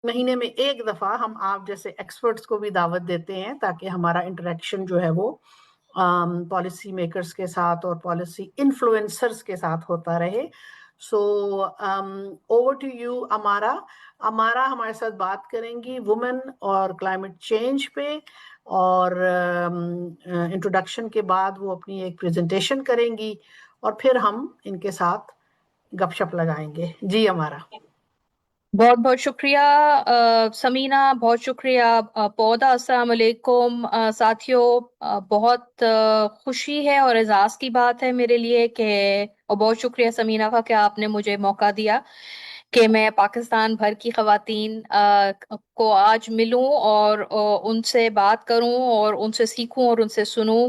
مہینے میں ایک دفعہ ہم آپ جیسے ایکسپرٹس کو بھی دعوت دیتے ہیں تاکہ ہمارا انٹریکشن جو ہے وہ پالیسی میکرز کے ساتھ اور پالیسی انفلوئنسرز کے ساتھ ہوتا رہے. سو اوور ٹو یو امارا. امارا ہمارے ساتھ بات کریں گی وومن اور کلائمیٹ چینج پہ، اور انٹروڈکشن کے بعد وہ اپنی ایک پریزنٹیشن کریں گی اور پھر ہم ان کے ساتھ گپ شپ لگائیں گے. جی ہمارا بہت بہت شکریہ سمینہ، بہت شکریہ پودا. السلام علیکم ساتھیوں. بہت خوشی ہے اور اعزاز کی بات ہے میرے لیے کہ، اور بہت شکریہ سمینہ کا کہ آپ نے مجھے موقع دیا کہ میں پاکستان بھر کی خواتین کو آج ملوں اور ان سے بات کروں اور ان سے سیکھوں اور ان سے سنوں.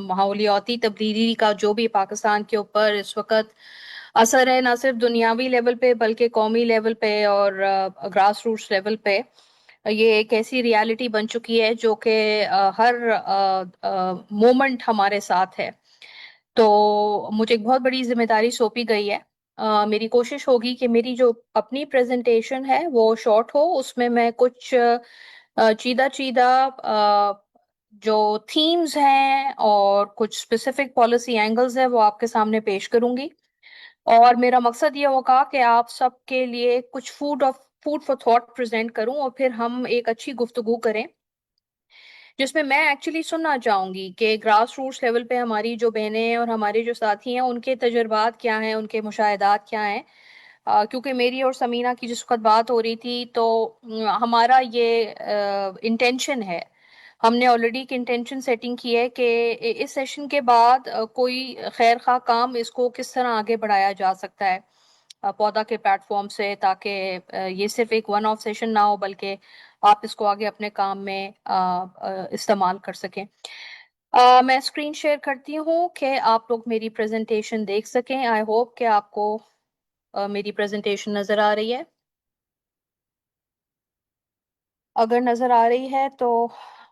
ماحولیاتی تبدیلی کا جو بھی پاکستان کے اوپر اس وقت اثر ہے، نہ صرف دنیاوی لیول پہ بلکہ قومی لیول پہ اور گراس روٹس لیول پہ، یہ ایک ایسی ریالٹی بن چکی ہے جو کہ ہر مومنٹ ہمارے ساتھ ہے. تو مجھے ایک بہت بڑی ذمہ داری سونپی گئی ہے. میری کوشش ہوگی کہ میری جو اپنی پریزنٹیشن ہے وہ شارٹ ہو، اس میں میں کچھ چیدہ جو تھیمز ہیں اور کچھ اسپیسیفک پالیسی اینگلز ہیں وہ آپ کے سامنے پیش کروں گی. اور میرا مقصد یہ ہوگا کہ آپ سب کے لیے کچھ فوڈ فار تھاٹ پریزنٹ کروں اور پھر ہم ایک اچھی گفتگو کریں جس میں ایکچولی سننا چاہوں گی کہ گراس روٹس لیول پہ ہماری جو بہنیں ہیں اور ہمارے جو ساتھی ہیں ان کے تجربات کیا ہیں، ان کے مشاہدات کیا ہیں. کیونکہ میری اور سمینہ کی جس وقت بات ہو رہی تھی تو ہمارا یہ انٹینشن ہے، ہم نے آلریڈی ایک انٹینشن سیٹنگ کی ہے کہ اس سیشن کے بعد کوئی خیر خواہ کام اس کو کس طرح آگے بڑھایا جا سکتا ہے پودا کے پلیٹ فارم سے، تاکہ یہ صرف ایک ون آف سیشن نہ ہو بلکہ آپ اس کو آگے اپنے کام میں استعمال کر سکیں. میں اسکرین شیئر کرتی ہوں کہ آپ لوگ میری پریزنٹیشن دیکھ سکیں. آئی ہوپ کہ آپ کو میری پریزنٹیشن نظر آ رہی ہے. اگر نظر آ رہی ہے تو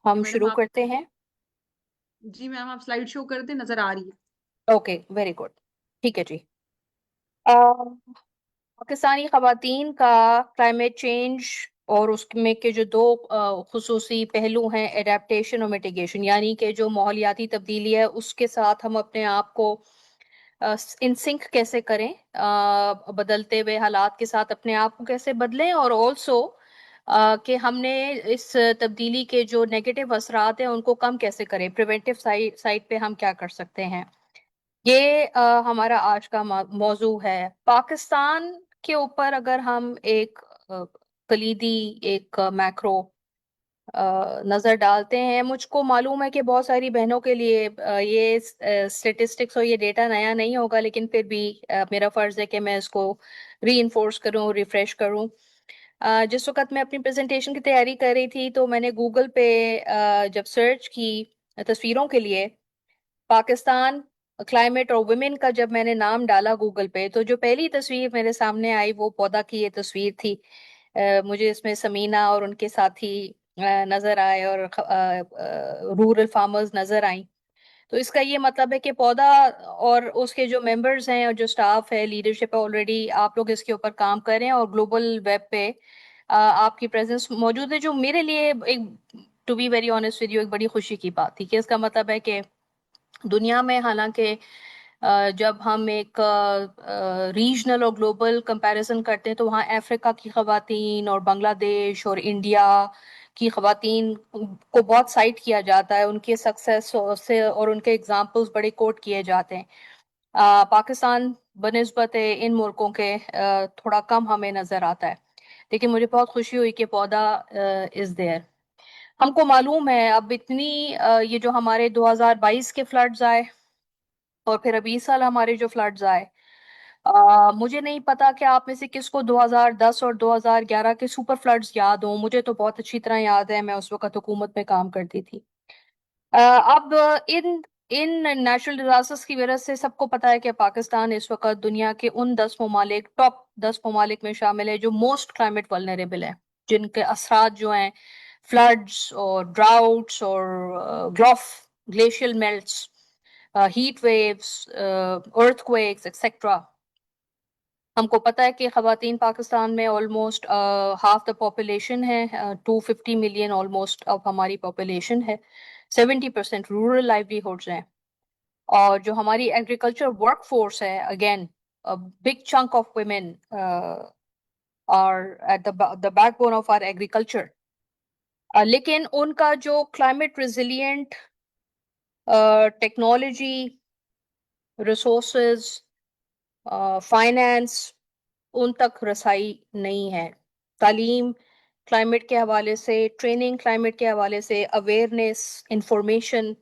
ہم شروع کرتے ہیں. جی میم آپ سلائیڈ شو کر دیں، نظر آ رہی ہے. اوکے ویری گڈ، ٹھیک ہے جی. پاکستانی خواتین کا کلائمیٹ چینج اور اس میں کے جو دو خصوصی پہلو ہیں، ایڈیپٹیشن اور میٹیگیشن، یعنی کہ جو ماحولیاتی تبدیلی ہے اس کے ساتھ ہم اپنے آپ کو ان سنک کیسے کریں، بدلتے ہوئے حالات کے ساتھ اپنے آپ کو کیسے بدلیں، اور آلسو کہ ہم نے اس تبدیلی کے جو نیگیٹو اثرات ہیں ان کو کم کیسے کریں، پریونٹیو سائڈ پہ ہم کیا کر سکتے ہیں. یہ ہمارا آج کا موضوع ہے. پاکستان کے اوپر اگر ہم ایک کلیدی ایک میکرو نظر ڈالتے ہیں، مجھ کو معلوم ہے کہ بہت ساری بہنوں کے لیے یہ اسٹیٹسٹکس اور یہ ڈیٹا نیا نہیں ہوگا، لیکن پھر بھی میرا فرض ہے کہ میں اس کو ری انفورس کروں، ریفریش کروں. جس وقت میں اپنی پریزنٹیشن کی تیاری کر رہی تھی تو میں نے گوگل پہ جب سرچ کی تصویروں کے لیے پاکستان کلائمیٹ اور ویمن کا، جب میں نے نام ڈالا گوگل پہ تو جو پہلی تصویر میرے سامنے آئی وہ پودا کی یہ تصویر تھی. مجھے اس میں سمینہ اور ان کے ساتھی نظر آئے اور رورل فارمرز نظر آئیں. تو اس کا یہ مطلب ہے کہ پودا اور اس کے جو ممبرز ہیں اور جو سٹاف ہے، لیڈرشپ ہے، آلریڈی آپ لوگ اس کے اوپر کام کر رہے ہیں اور گلوبل ویب پہ آپ کی پریزنس موجود ہے، جو میرے لیے ایک to be very honest with you ایک بڑی خوشی کی بات تھی. کہ اس کا مطلب ہے کہ دنیا میں حالانکہ جب ہم ایک ریجنل اور گلوبل کمپیریزن کرتے ہیں تو وہاں افریقہ کی خواتین اور بنگلہ دیش اور انڈیا کی خواتین کو بہت سائٹ کیا جاتا ہے، ان کے سکسیس سے اور ان کے اگزامپلز بڑے کوٹ کیے جاتے ہیں. پاکستان بنسبت ان ملکوں کے تھوڑا کم ہمیں نظر آتا ہے، لیکن مجھے بہت خوشی ہوئی کہ پودا از دیئر. ہم کو معلوم ہے اب اتنی یہ جو ہمارے 2022 کے فلڈز آئے اور پھر اب اس سال ہمارے جو فلڈز آئے، مجھے نہیں پتا کہ آپ میں سے کس کو 2010 اور 2011 کے سپر فلڈز یاد ہوں. مجھے تو بہت اچھی طرح یاد ہے، میں اس وقت حکومت میں کام کرتی تھی. اب ان نیچرل ڈیزاسٹرز کی وجہ سے سب کو پتا ہے کہ پاکستان اس وقت دنیا کے ان 10 ممالک، ٹاپ 10 ممالک میں شامل ہے جو موسٹ کلائمیٹ ولنریبل ہے، جن کے اثرات جو ہیں فلڈز اور ڈراؤٹس اور گلیشیل میلٹس، ہیٹ ویوز، ارتھ کویکس ایکسیٹرا. ہم کو پتہ ہے کہ خواتین پاکستان میں آلموسٹ ہاف دا پاپولیشن ہے, 250 ملین آلموسٹ اب ہماری پاپولیشن ہے, 70% رورل لائیولیہڈز ہیں, اور جو ہماری ایگریکلچر ورک فورس ہے, again big chunk of women are at the backbone of our agriculture, لیکن ان کا جو climate resilient technology, resources, finance, ان تک رسائی نہیں ہے. تعلیم کلائمیٹ کے حوالے سے, ٹریننگ کلائمیٹ کے حوالے سے, اویئرنیس, انفارمیشن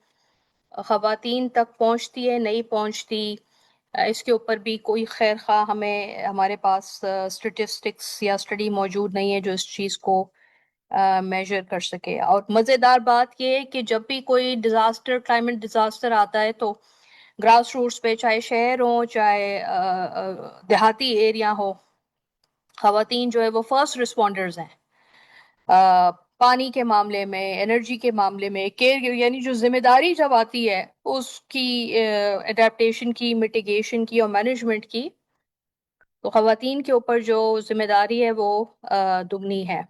خواتین تک پہنچتی ہے نہیں پہنچتی, اس کے اوپر بھی کوئی خیر خواہ ہمارے پاس اسٹیٹسٹکس یا اسٹڈی موجود نہیں ہے جو اس چیز کو میجر کر سکے. اور مزیدار بات یہ ہے کہ جب بھی کوئی ڈیزاسٹر, کلائمیٹ ڈیزاسٹر آتا ہے تو گراس روٹس پہ, چاہے شہر ہو چاہے دیہاتی ایریا ہو, خواتین جو ہے وہ فرسٹ رسپونڈرز ہیں. پانی کے معاملے میں, انرجی کے معاملے میں, کیئر, یعنی جو ذمہ داری جب آتی ہے اس کی اڈیپٹیشن کی, میٹیگیشن کی اور مینجمنٹ کی, تو خواتین کے اوپر جو ذمہ داری ہے وہ دگنی ہے.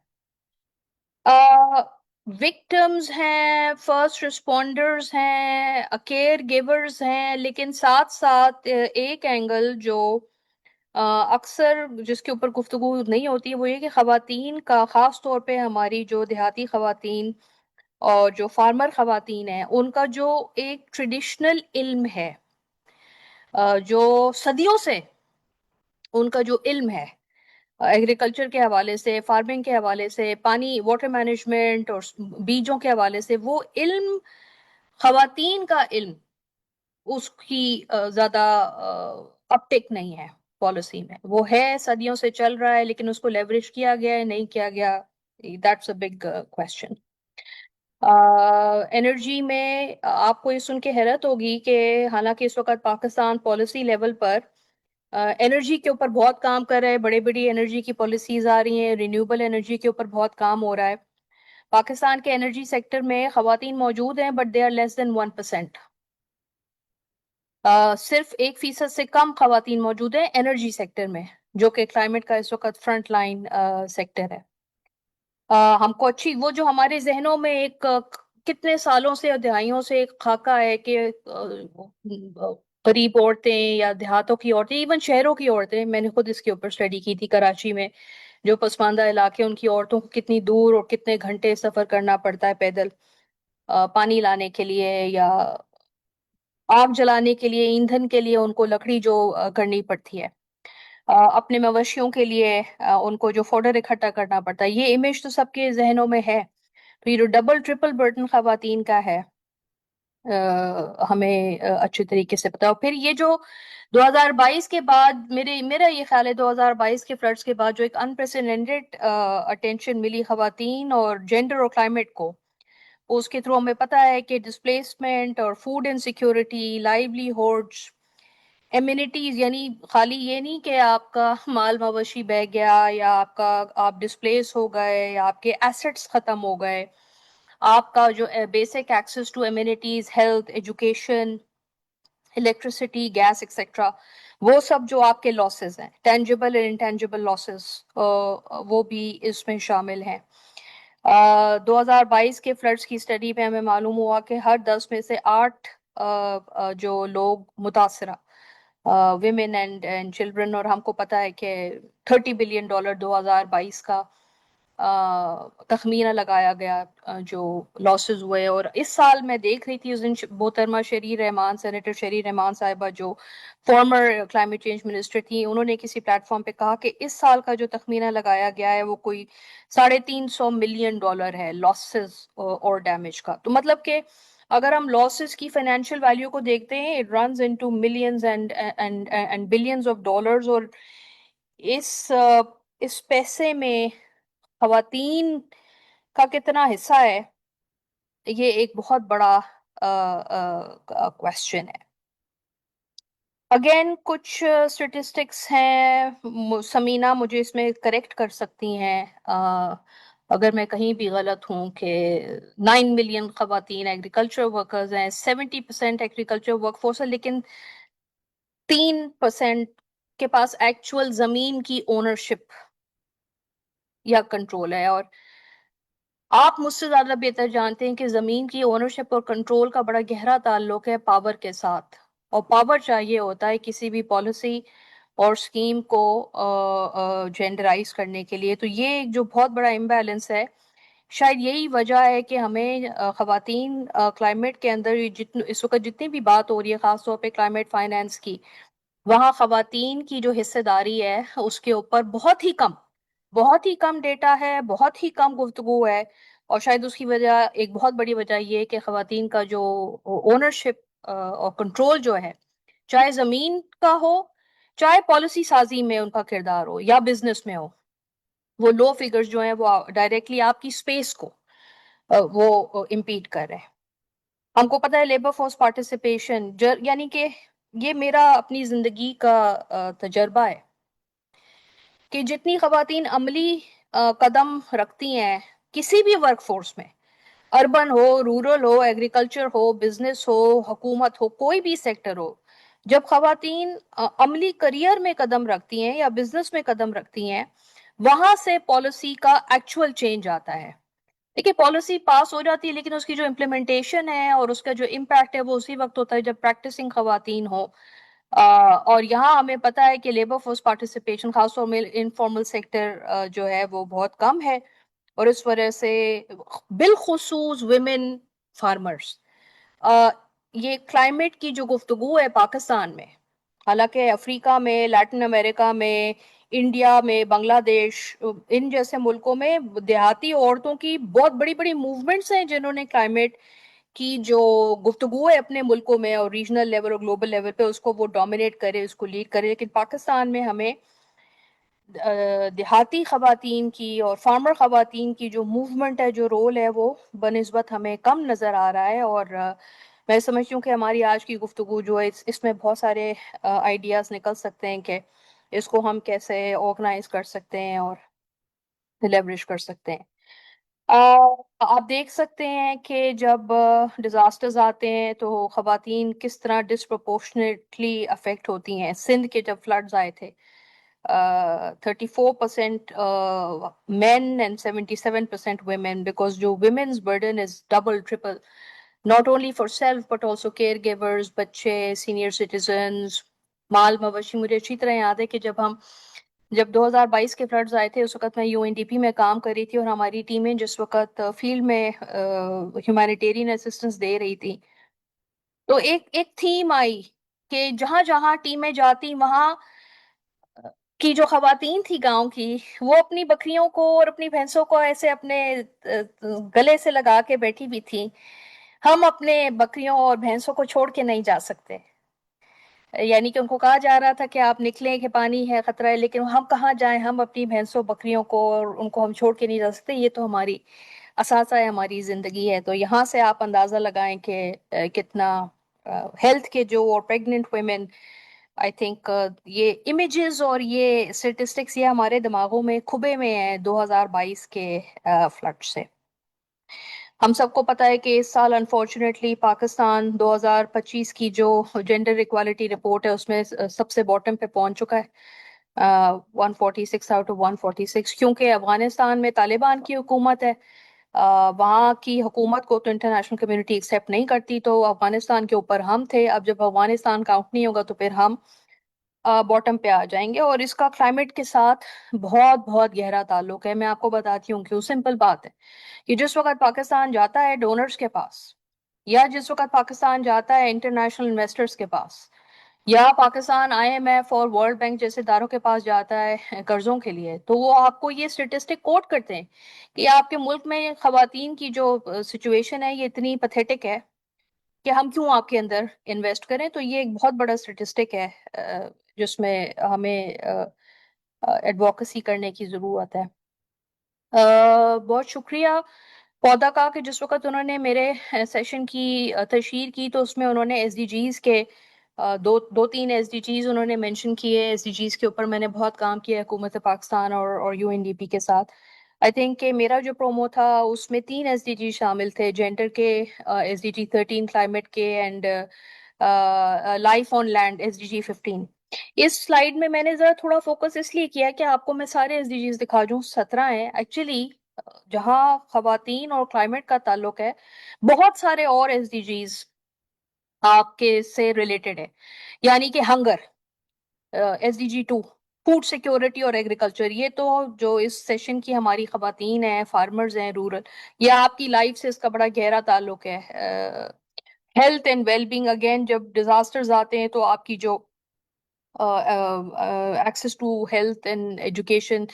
وکٹمز ہیں, فرسٹ رسپونڈرز ہیں, کیئر گیورز ہیں, لیکن ساتھ ساتھ ایک اینگل جو اکثر جس کے اوپر گفتگو نہیں ہوتی ہے وہ یہ کہ خواتین کا, خاص طور پہ ہماری جو دیہاتی خواتین اور جو فارمر خواتین ہیں, ان کا جو ایک ٹریڈیشنل علم ہے, جو صدیوں سے ان کا جو علم ہے ایگریکلچر کے حوالے سے, فارمنگ کے حوالے سے, پانی, واٹر مینجمنٹ اور بیجوں کے حوالے سے, وہ علم, خواتین کا علم, اس کی زیادہ اپٹیک نہیں ہے پالیسی میں. وہ ہے, صدیوں سے چل رہا ہے, لیکن اس کو لیوریج کیا گیا ہے نہیں کیا گیا, that's a big question. Energy میں آپ کو یہ سن کے حیرت ہوگی کہ حالانکہ اس وقت پاکستان پالیسی لیول پر انرجی کے اوپر بہت کام کر رہا ہے, بڑی بڑی انرجی کی پالیسیز آ رہی ہیں, رینیوبل انرجی کے اوپر بہت کام ہو رہا ہے. پاکستان کے انرجی سیکٹر میں خواتین موجود ہیں, بٹ دے آر لیس دین 1%. صرف 1% سے کم خواتین موجود ہیں انرجی سیکٹر میں, جو کہ کلائمیٹ کا اس وقت فرنٹ لائن سیکٹر ہے. ہم کو اچھی, وہ جو ہمارے ذہنوں میں ایک کتنے سالوں سے اور دہائیوں سے ایک خاکہ ہے کہ غریب عورتیں یا دیہاتوں کی عورتیں, ایون شہروں کی عورتیں, میں نے خود اس کے اوپر اسٹڈی کی تھی کراچی میں, جو پسماندہ علاقے, ان کی عورتوں کو کتنی دور اور کتنے گھنٹے سفر کرنا پڑتا ہے پیدل پانی لانے کے لیے, یا آگ جلانے کے لیے, ایندھن کے لیے ان کو لکڑی جو کرنی پڑتی ہے, اپنے مویشیوں کے لیے ان کو جو فوڈر اکٹھا کرنا پڑتا ہے. یہ امیج تو سب کے ذہنوں میں ہے. تو یہ جو ڈبل ٹرپل برڈن خواتین کا ہے ہمیں اچھے طریقے سے پتا. اور پھر یہ جو 2022 کے بعد, میرا یہ خیال ہے 2022 کے فلڈز کے بعد جو ایک انپریسیڈنٹڈ اٹینشن ملی خواتین اور جینڈر اور کلائمیٹ کو, اس کے تھرو ہمیں پتا ہے کہ ڈسپلیسمنٹ اور فوڈ انسیکیورٹی, لائیولیہڈز, ایمینٹیز, یعنی خالی یہ نہیں کہ آپ کا مال مویشی بہ گیا یا آپ ڈسپلیس ہو گئے یا آپ کے ایسٹس ختم ہو گئے, آپ کا جو basic access to amenities, health, education, electricity, gas etcetera, وہ سب جو آپ کے لاسز ہیں, ٹینجیبل اور انٹینجیبل لاسز, وہ بھی اس میں شامل ہیں. 2022 کے فلڈز کی اسٹڈی میں ہمیں معلوم ہوا کہ ہر 10 میں سے 8 جو لوگ متاثرہ, ویمن اینڈ چلڈرن, اور ہم کو پتا ہے کہ $30 بلین 2022 کا تخمینہ لگایا گیا جو لاسز ہوئے. اور اس سال میں دیکھ رہی تھی, اس دن محترمہ شیری رحمان, سینیٹر شیری رحمان صاحبہ جو فارمر کلائمیٹ چینج منسٹر تھی, انہوں نے کسی پلیٹ فارم پہ کہا کہ اس سال کا جو تخمینہ لگایا گیا ہے وہ کوئی $350 ملین ہے لاسز اور ڈیمیج کا. تو مطلب کہ اگر ہم لاسز کی فائنینشیل ویلیو کو دیکھتے ہیں, it runs into millions and billions of dollars, اور اس پیسے میں خواتین کا کتنا حصہ ہے, یہ ایک بہت بڑا کویسچن ہے. اگین کچھ اسٹیٹسٹکس ہیں, سمینہ مجھے اس میں کریکٹ کر سکتی ہیں اگر میں کہیں بھی غلط ہوں, کہ 9 ملین خواتین ایگریکلچر ورکرز ہیں, 70% ایگریکلچر ورک فورس ہے, لیکن 3% کے پاس ایکچوئل زمین کی اونرشپ یا کنٹرول ہے. اور آپ مجھ سے زیادہ بہتر جانتے ہیں کہ زمین کی اونرشپ اور کنٹرول کا بڑا گہرا تعلق ہے پاور کے ساتھ. اور پاور چاہیے ہوتا ہے کسی بھی پالیسی اور اسکیم کو جینڈرائز کرنے کے لیے. تو یہ ایک جو بہت بڑا امبیلنس ہے، شاید یہی وجہ ہے کہ ہمیں خواتین کلائمیٹ کے اندر اس وقت جتنی بھی بات ہو رہی ہے، خاص طور پہ کلائمیٹ فائنینس کی، وہاں خواتین کی جو حصہ داری ہے اس کے اوپر بہت ہی کم ڈیٹا ہے، بہت ہی کم گفتگو ہے. اور شاید اس کی وجہ، ایک بہت بڑی وجہ یہ ہے کہ خواتین کا جو اونرشپ اور کنٹرول جو ہے، چاہے زمین کا ہو، چاہے پالیسی سازی میں ان کا کردار ہو، یا بزنس میں ہو، وہ لو فگرز جو ہیں وہ ڈائریکٹلی آپ کی سپیس کو وہ امپیڈ کر رہے ہیں. ہم کو پتہ ہے لیبر فورس پارٹیسپیشن، یعنی کہ یہ میرا اپنی زندگی کا تجربہ ہے کہ جتنی خواتین عملی قدم رکھتی ہیں کسی بھی ورک فورس میں، اربن ہو، رورل ہو، ایگریکلچر ہو، بزنس ہو، حکومت ہو، کوئی بھی سیکٹر ہو، جب خواتین عملی کریئر میں قدم رکھتی ہیں یا بزنس میں قدم رکھتی ہیں، وہاں سے پالیسی کا ایکچوئل چینج آتا ہے. دیکھیے، پالیسی پاس ہو جاتی ہے لیکن اس کی جو امپلیمنٹیشن ہے اور اس کا جو امپیکٹ ہے وہ اسی وقت ہوتا ہے جب پریکٹسنگ خواتین ہو. اور یہاں ہمیں پتہ ہے کہ لیبر فورس پارٹیسپیشن خاص طور میں انفارمل سیکٹر جو ہے وہ بہت کم ہے، اور اس وجہ سے بالخصوص ویمن فارمرز. یہ کلائمیٹ کی جو گفتگو ہے پاکستان میں، حالانکہ افریقہ میں، لیٹن امریکہ میں، انڈیا میں، بنگلہ دیش، ان جیسے ملکوں میں دیہاتی عورتوں کی بہت بڑی بڑی موومنٹس ہیں جنہوں نے کلائمیٹ کی جو گفتگو ہے اپنے ملکوں میں اور ریجنل لیول اور گلوبل لیول پہ اس کو وہ ڈومینیٹ کرے، اس کو لیڈ کرے. لیکن پاکستان میں ہمیں دیہاتی خواتین کی اور فارمر خواتین کی جو موومنٹ ہے، جو رول ہے، وہ بنسبت ہمیں کم نظر آ رہا ہے. اور میں سمجھتی ہوں کہ ہماری آج کی گفتگو جو ہے اس میں بہت سارے آئیڈیاز نکل سکتے ہیں کہ اس کو ہم کیسے آرگنائز کر سکتے ہیں اور لیوریج کر سکتے ہیں. آپ دیکھ سکتے ہیں کہ جب ڈیزاسٹرز آتے ہیں تو خواتین کس طرح ڈسپروپورشنیٹلی افیکٹ ہوتی ہیں. سندھ کے جب فلڈز آئے تھے، 34% men and 77% women, because جو women's burden is double, triple, not only for self but also caregivers, بچے، senior citizens، مال مویشی. مجھے اچھی طرح یاد ہے کہ جب 2022 کے فلڈز آئے تھے اس وقت میں UNDP میں کام کر رہی تھی، اور ہماری ٹیمیں جس وقت فیلڈ میں ہیومینیٹیرین اسسٹنس دے رہی تھی، تو ایک تھیم آئی کہ جہاں جہاں ٹیمیں جاتی وہاں کی جو خواتین تھی گاؤں کی، وہ اپنی بکریوں کو اور اپنی بھینسوں کو ایسے اپنے گلے سے لگا کے بیٹھی بھی تھی. ہم اپنے بکریوں اور بھینسوں کو چھوڑ کے نہیں جا سکتے، یعنی کہ ان کو کہا جا رہا تھا کہ آپ نکلیں کہ پانی ہے، خطرہ ہے، لیکن ہم کہاں جائیں، ہم اپنی بھینسوں بکریوں کو اور ان کو ہم چھوڑ کے نہیں جا سکتے. یہ تو ہماری اثاثہ ہے، ہماری زندگی ہے. تو یہاں سے آپ اندازہ لگائیں کہ کتنا ہیلتھ کے جو اور پریگننٹ ویمن، آئی تھنک یہ امیجز اور یہ اسٹیٹسٹکس یہ ہمارے دماغوں میں کھبے میں ہیں 2022 کے فلڈ سے. ہم سب کو پتا ہے کہ اس سال انفارچونیٹلی پاکستان 2025 کی جو جینڈر ایکوالٹی رپورٹ ہے اس میں سب سے باٹم پہ پہنچ چکا ہے، 146 آؤٹ آف 146. کیونکہ افغانستان میں طالبان کی حکومت ہے، وہاں کی حکومت کو تو انٹرنیشنل کمیونٹی ایکسیپٹ نہیں کرتی، تو افغانستان کے اوپر ہم تھے. اب جب افغانستان کاؤنٹ نہیں ہوگا تو پھر ہم باٹم پہ آ جائیں گے. اور اس کا کلائمیٹ کے ساتھ بہت بہت گہرا تعلق ہے. میں آپ کو بتاتی ہوں کہ سمپل بات ہے کہ جس وقت پاکستان جاتا ہے ڈونرز کے پاس، یا جس وقت پاکستان جاتا ہے انٹرنیشنل انویسٹرز کے پاس، یا پاکستان IMF اور ورلڈ بینک جیسے اداروں کے پاس جاتا ہے قرضوں کے لیے، تو وہ آپ کو یہ اسٹیٹسٹک کوٹ کرتے ہیں کہ آپ کے ملک میں خواتین کی جو سچویشن ہے یہ اتنی پتھیٹک ہے کہ ہم کیوں آپ کے اندر انویسٹ کریں. تو یہ ایک بہت بڑا اسٹیٹسٹک ہے جس میں ہمیں ایڈووکیسی کرنے کی ضرورت ہے. بہت شکریہ پودا کا کہ جس وقت انہوں نے میرے سیشن کی تشہیر کی تو اس میں انہوں نے SDGs کے دو تین SDGs انہوں نے مینشن کیے. SDGs کے اوپر میں نے بہت کام کیا حکومت پاکستان اور UNDP کے ساتھ. آئی تھنک کہ میرا جو پرومو تھا اس میں 3 SDG شامل تھے، جینڈر کے SDG 13، کلائمیٹ کے، and life on land SDG 15. اس سلائیڈ میں میں نے ذرا تھوڑا فوکس اس لیے کیا کہ آپ کو میں سارے ایس ڈی جیز دکھا دوں. 17 ہیں ایکچولی. جہاں خواتین اور کلائمیٹ کا تعلق ہے بہت سارے اور ایس ڈی جیز آپ کے سے ریلیٹڈ ہے. یعنی کہ hunger, S D G 2 food security اور ایگریکلچر. یہ تو جو اس سیشن کی ہماری خواتین ہیں، فارمرز ہیں، رورل، یہ آپ کی لائف سے اس کا بڑا گہرا تعلق ہے. Health and well being, again جب ڈیزاسٹرز آتے ہیں تو آپ کی جو access to health and education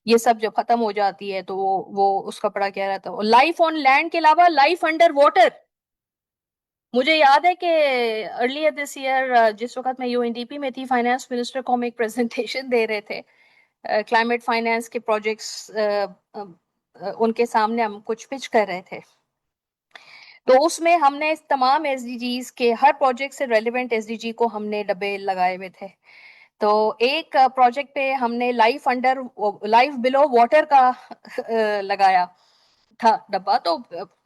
یہ سب جب ختم ہو جاتی ہے تو وہ اس کا بڑا گہرا تھا. لائف آن لینڈ کے علاوہ لائف انڈر واٹر. مجھے یاد ہے کہ ارلیئر دس ایئر جس وقت میں یو این ڈی پی میں تھی، فائنانس منسٹر کو ہم ایک پریزنٹیشن دے رہے تھے کلائمیٹ فائنانس کے پروجیکٹس. ان کے سامنے ہم کچھ پچ کر رہے تھے، تو اس میں ہم نے تمام ایس ڈی جیز کے ہر پروجیکٹ سے ریلیونٹ ایس ڈی جی کو ہم نے ڈبے لگائے ہوئے تھے. تو ایک پروجیکٹ پہ ہم نے لائف بلو واٹر کا لگایا تھا ڈبہ. تو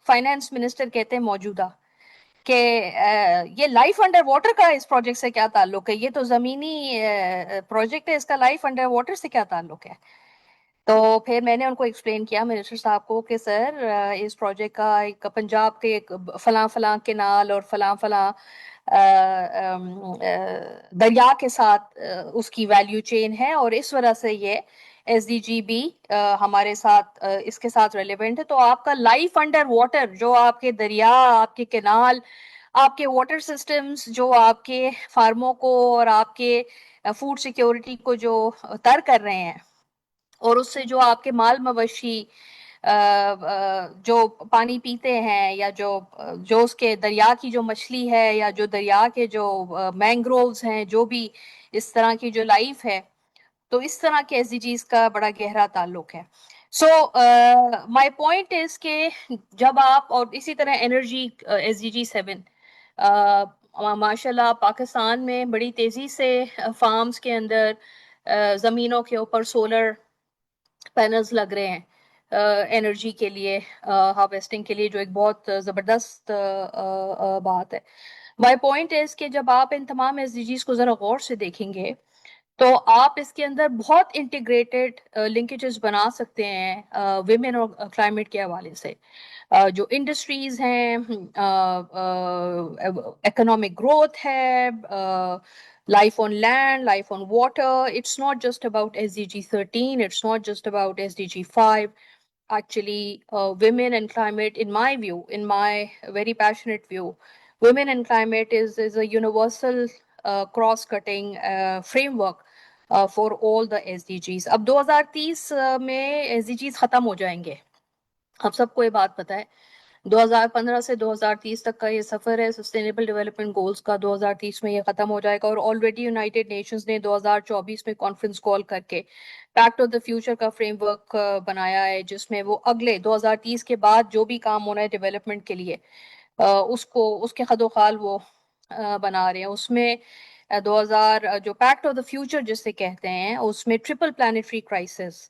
فائنانس منسٹر کہتے ہیں موجودہ کہ یہ لائف انڈر واٹر کا اس پروجیکٹ سے کیا تعلق ہے؟ یہ تو زمینی پروجیکٹ ہے، اس کا لائف انڈر واٹر سے کیا تعلق ہے؟ تو پھر میں نے ان کو ایکسپلین کیا منسٹر صاحب کو کہ سر اس پروجیکٹ کا ایک پنجاب کے ایک فلاں فلاں کینال اور فلاں فلاں دریا کے ساتھ اس کی ویلیو چین ہے، اور اس وجہ سے یہ ایس ڈی جی بھی ہمارے ساتھ اس کے ساتھ ریلیونٹ ہے. تو آپ کا لائف انڈر واٹر، جو آپ کے دریا، آپ کے کینال، آپ کے واٹر سسٹمز جو آپ کے فارموں کو اور آپ کے فوڈ سیکیورٹی کو جو تر کر رہے ہیں، اور اس سے جو آپ کے مال مویشی جو پانی پیتے ہیں، یا جو اس کے دریا کی جو مچھلی ہے، یا جو دریا کے جو مینگرووز ہیں، جو بھی اس طرح کی جو لائف ہے، تو اس طرح کے ایس ڈی جیز کا بڑا گہرا تعلق ہے. سو مائی پوائنٹ از کہ جب آپ، اور اسی طرح انرجی ایس ڈی جی 7 ماشاء اللہ پاکستان میں بڑی تیزی سے فارمز کے اندر زمینوں کے اوپر سولر پینلز لگ رہے ہیں انرجی کے لیے، ہارویسٹنگ کے لیے، جو ایک بہت زبردست بات ہے. مائی پوائنٹ از کہ جب آپ ان تمام ایس ڈی جیز کو ذرا غور سے دیکھیں گے تو آپ اس کے اندر بہت انٹیگریٹڈ لنکیجز بنا سکتے ہیں ویمن اور کلائمیٹ کے حوالے سے. جو انڈسٹریز ہیں، اکنامک گروتھ ہے، life on land, life on water. It's not just about SDG 13, it's not just about SDG 5. Actually, women and climate, in my view, in my very passionate view, women and climate is a universal cross-cutting framework for all the SDGs. اب 2030 میں SDGs ختم ہو جائیں گے، آپ سب کو یہ بات پتہ ہے. 2015 سے 2030 تک کا یہ سفر ہے سسٹینیبل ڈیولپمنٹ گولز کا. 2030 میں یہ ختم ہو جائے گا، اور آلریڈی یونائٹڈ نیشنز نے 2024 میں کانفرنس کال کر کے پیکٹ آف دا فیوچر کا فریم ورک بنایا ہے، جس میں وہ اگلے 2030 کے بعد جو بھی کام ہونا ہے ڈیولپمنٹ کے لیے اس کے خد و خال وہ بنا رہے ہیں. اس میں 2000 جو پیکٹ آف دا فیوچر جسے کہتے ہیں، اس میں triple planetary crisis,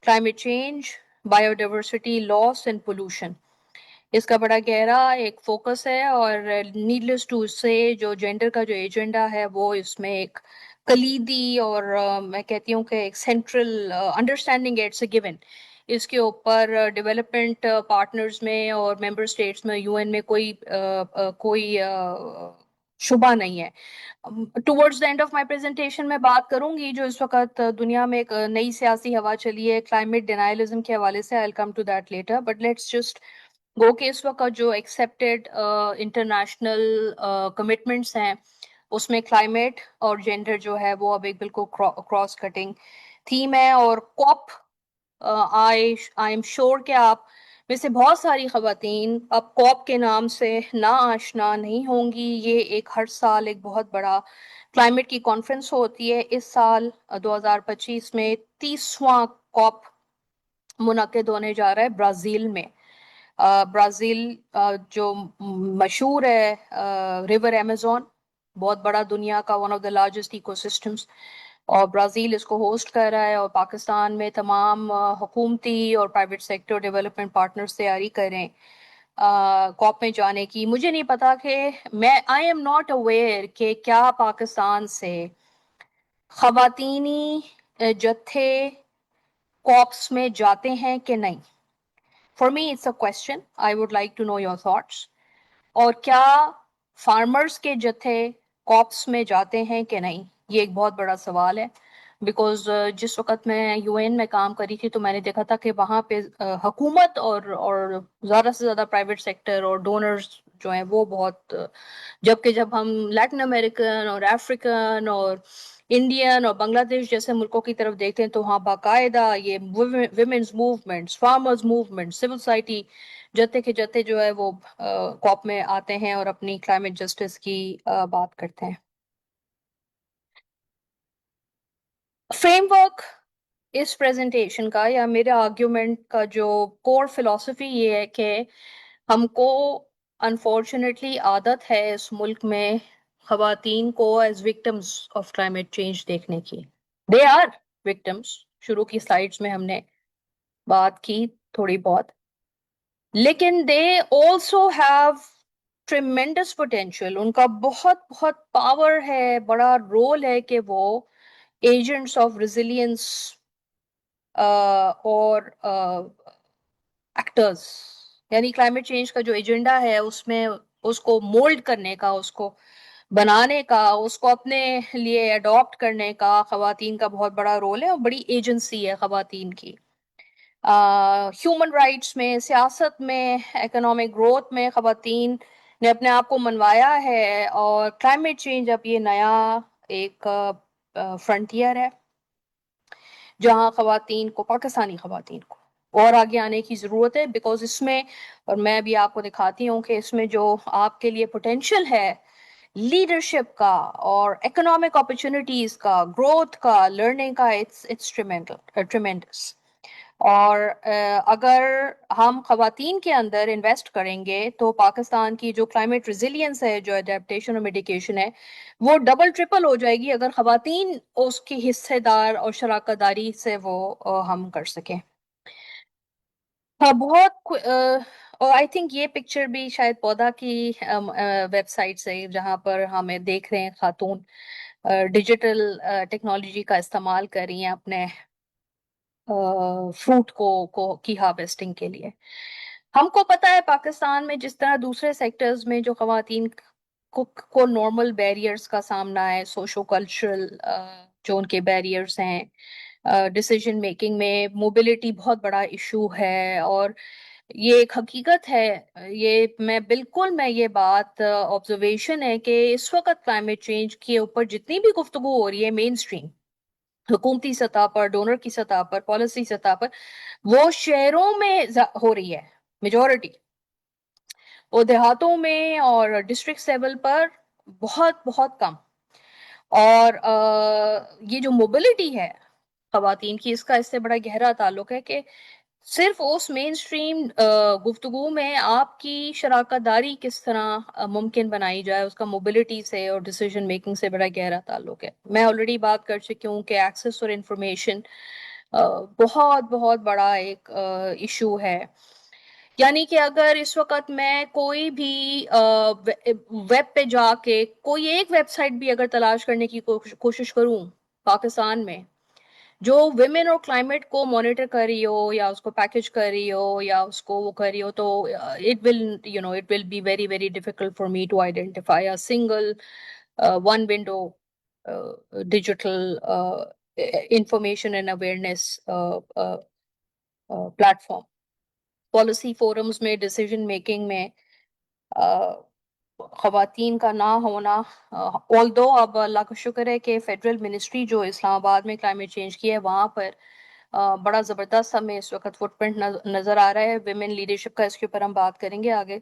climate change, biodiversity loss and pollution, اس کا بڑا گہرا ایک فوکس ہے. اور نیڈلیس ٹو سے جو جینڈر کا جو ایجنڈا ہے وہ اس میں ایک کلیدی اور میں کہتی ہوں کہ ایک central understanding it's a given. اس کے اوپر ڈیولپمنٹ پارٹنرز میں اور ممبر اسٹیٹس میں، یو این میں کوئی شبہ نہیں ہے. Towards the end of my presentation میں بات کروں گی جو اس وقت دنیا میں ایک نئی سیاسی ہوا چلی ہے کلائمیٹ ڈینائلزم کے حوالے سے. I'll come to that later, but let's just گو کہ اس وقت جو ایکسیپٹیڈ انٹرنیشنل کمٹمنٹس ہیں اس میں کلائمیٹ اور جینڈر جو ہے وہ اب ایک بالکل کراس کٹنگ تھیم ہے. اور کوپ آئی ایم شیور کہ آپ میں سے بہت ساری خواتین اب کوپ کے نام سے نا آشنا نہیں ہوں گی. یہ ایک ہر سال ایک بہت بڑا کلائمیٹ کی کانفرنس ہوتی ہے. اس سال 2025 میں 30واں کوپ منعقد ہونے جا رہا ہے برازیل میں. برازیل جو مشہور ہے ریور ایمیزون، بہت بڑا دنیا کا one of the largest ecosystems, اور برازیل اس کو ہوسٹ کر رہا ہے. اور پاکستان میں تمام حکومتی اور پرائیویٹ سیکٹر ڈیولپمنٹ پارٹنرز تیاری کریں کوپ میں جانے کی. مجھے نہیں پتا کہ آئی ایم ناٹ اویئر کہ کیا پاکستان سے خواتینی جتھے کاپس میں جاتے ہیں کہ نہیں؟ For me it's a question. I would like to know your thoughts. اور کیا فارمرز کے جتھے کاپس میں جاتے ہیں کہ نہیں؟ یہ ایک بہت بڑا سوال ہے، بیکاز جس وقت میں یو این میں کام کری تھی تو میں نے دیکھا تھا کہ وہاں پہ حکومت اور زیادہ سے زیادہ پرائیویٹ سیکٹر اور ڈونرز جو ہیں وہ بہت، جبکہ جب ہم لیٹن امریکن اور افریقن اور انڈین اور بنگلہ دیش جیسے ملکوں کی طرف دیکھتے ہیں تو وہاں باقاعدہ یہ women's movements, farmers movement, civil society جتے کے جتے جو ہے وہ کاپ میں آتے ہیں اور اپنی کلائمیٹ جسٹس کی بات کرتے ہیں۔ فریم ورک اس پریزنٹیشن کا یا میرے آرگیومنٹ کا جو کور فلسفی یہ ہے کہ ہم کو انفارچونیٹلی عادت ہے اس ملک میں خواتین کو as victims of climate change دیکھنے کی۔ دے آر وکٹمز، شروع کی سلائیڈز میں ہم نے بات کی تھوڑی بہت، لیکن they also have tremendous potential, ان کا بہت بہت پاور ہے، بڑا رول ہے کہ وہ ایجنٹس آف ریزیلینس اور ایکٹرز، یعنی کلائمیٹ چینج کا جو ایجنڈا ہے اس میں اس کو مولڈ کرنے کا، اس کو بنانے کا، اس کو اپنے لیے اڈاپٹ کرنے کا خواتین کا بہت بڑا رول ہے اور بڑی ایجنسی ہے خواتین کی۔ ہیومن رائٹس میں، سیاست میں، اکنامک گروتھ میں خواتین نے اپنے آپ کو منوایا ہے، اور کلائمیٹ چینج اب یہ نیا ایک فرنٹیئر ہے جہاں خواتین کو، پاکستانی خواتین کو اور آگے آنے کی ضرورت ہے، بیکاز اس میں، اور میں بھی آپ کو دکھاتی ہوں کہ اس میں جو آپ کے لیے پوٹینشیل ہے لیڈرشپ کا اور اکنامک اپرچونٹیز کا، گروتھ کا، لرننگ کا، اٹس ٹریمینڈس۔ اور اگر ہم خواتین کے اندر انویسٹ کریں گے تو پاکستان کی جو کلائمیٹ ریزیلینس ہے، جو اڈیپٹیشن اور میڈیکیشن ہے، وہ ڈبل ٹرپل ہو جائے گی اگر خواتین اس کی حصے دار اور شراکت داری سے وہ ہم کر سکیں۔ بہت اور آئی تھنک یہ پکچر بھی شاید پودا کی ویب سائٹ سے، جہاں پر ہمیں دیکھ رہے ہیں خاتون ڈیجیٹل ٹیکنالوجی کا استعمال کر رہی ہیں اپنے فروٹ کی ہارویسٹنگ کے لیے۔ ہم کو پتا ہے پاکستان میں جس طرح دوسرے سیکٹرز میں جو خواتین کو نارمل بیریئرز کا سامنا ہے، سوشو کلچرل جو ان کے بیریئرز ہیں، ڈیسیجن میکنگ میں موبلٹی بہت بڑا ایشو ہے، اور یہ ایک حقیقت ہے، میں یہ بات آبزرویشن ہے کہ اس وقت کلائمیٹ چینج کے اوپر جتنی بھی گفتگو ہو رہی ہے مین اسٹریم، حکومتی سطح پر، ڈونر کی سطح پر، پالیسی سطح پر، وہ شہروں میں ہو رہی ہے میجورٹی، اور دیہاتوں میں اور ڈسٹرکٹ لیول پر بہت بہت کم۔ اور یہ جو موبلٹی ہے خواتین کی، اس کا اس سے بڑا گہرا تعلق ہے کہ صرف اس مین اسٹریم گفتگو میں آپ کی شراکت داری کس طرح ممکن بنائی جائے، اس کا موبلٹی سے اور ڈیسیجن میکنگ سے بڑا گہرا تعلق ہے۔ میں آلریڈی بات کر چکی ہوں کہ ایکسیس اور انفارمیشن بہت بہت بڑا ایک ایشو ہے، یعنی کہ اگر اس وقت میں کوئی بھی ویب پہ جا کے کوئی ایک ویب سائٹ بھی اگر تلاش کرنے کی کوشش کروں پاکستان میں جو ویمن اور کلائمیٹ کو مانیٹر کر رہی ہو یا اس کو پیکج کر رہی ہو یا اس کو وہ کر رہی ہو، تو it will be very very difficult for me to identify a single one window digital information and awareness platform۔ Policy forums میں، ڈیسیجن میکنگ میں خواتین کا نہ ہونا، although اب اللہ کا شکر ہے کہ فیڈرل منسٹری جو اسلام آباد میں کلائمیٹ چینج کی ہے، وہاں پر بڑا زبردست ہمیں اس وقت فٹ پرنٹ نظر آ رہا ہے ویمن لیڈرشپ کا، اس کے اوپر ہم بات کریں گے آگے،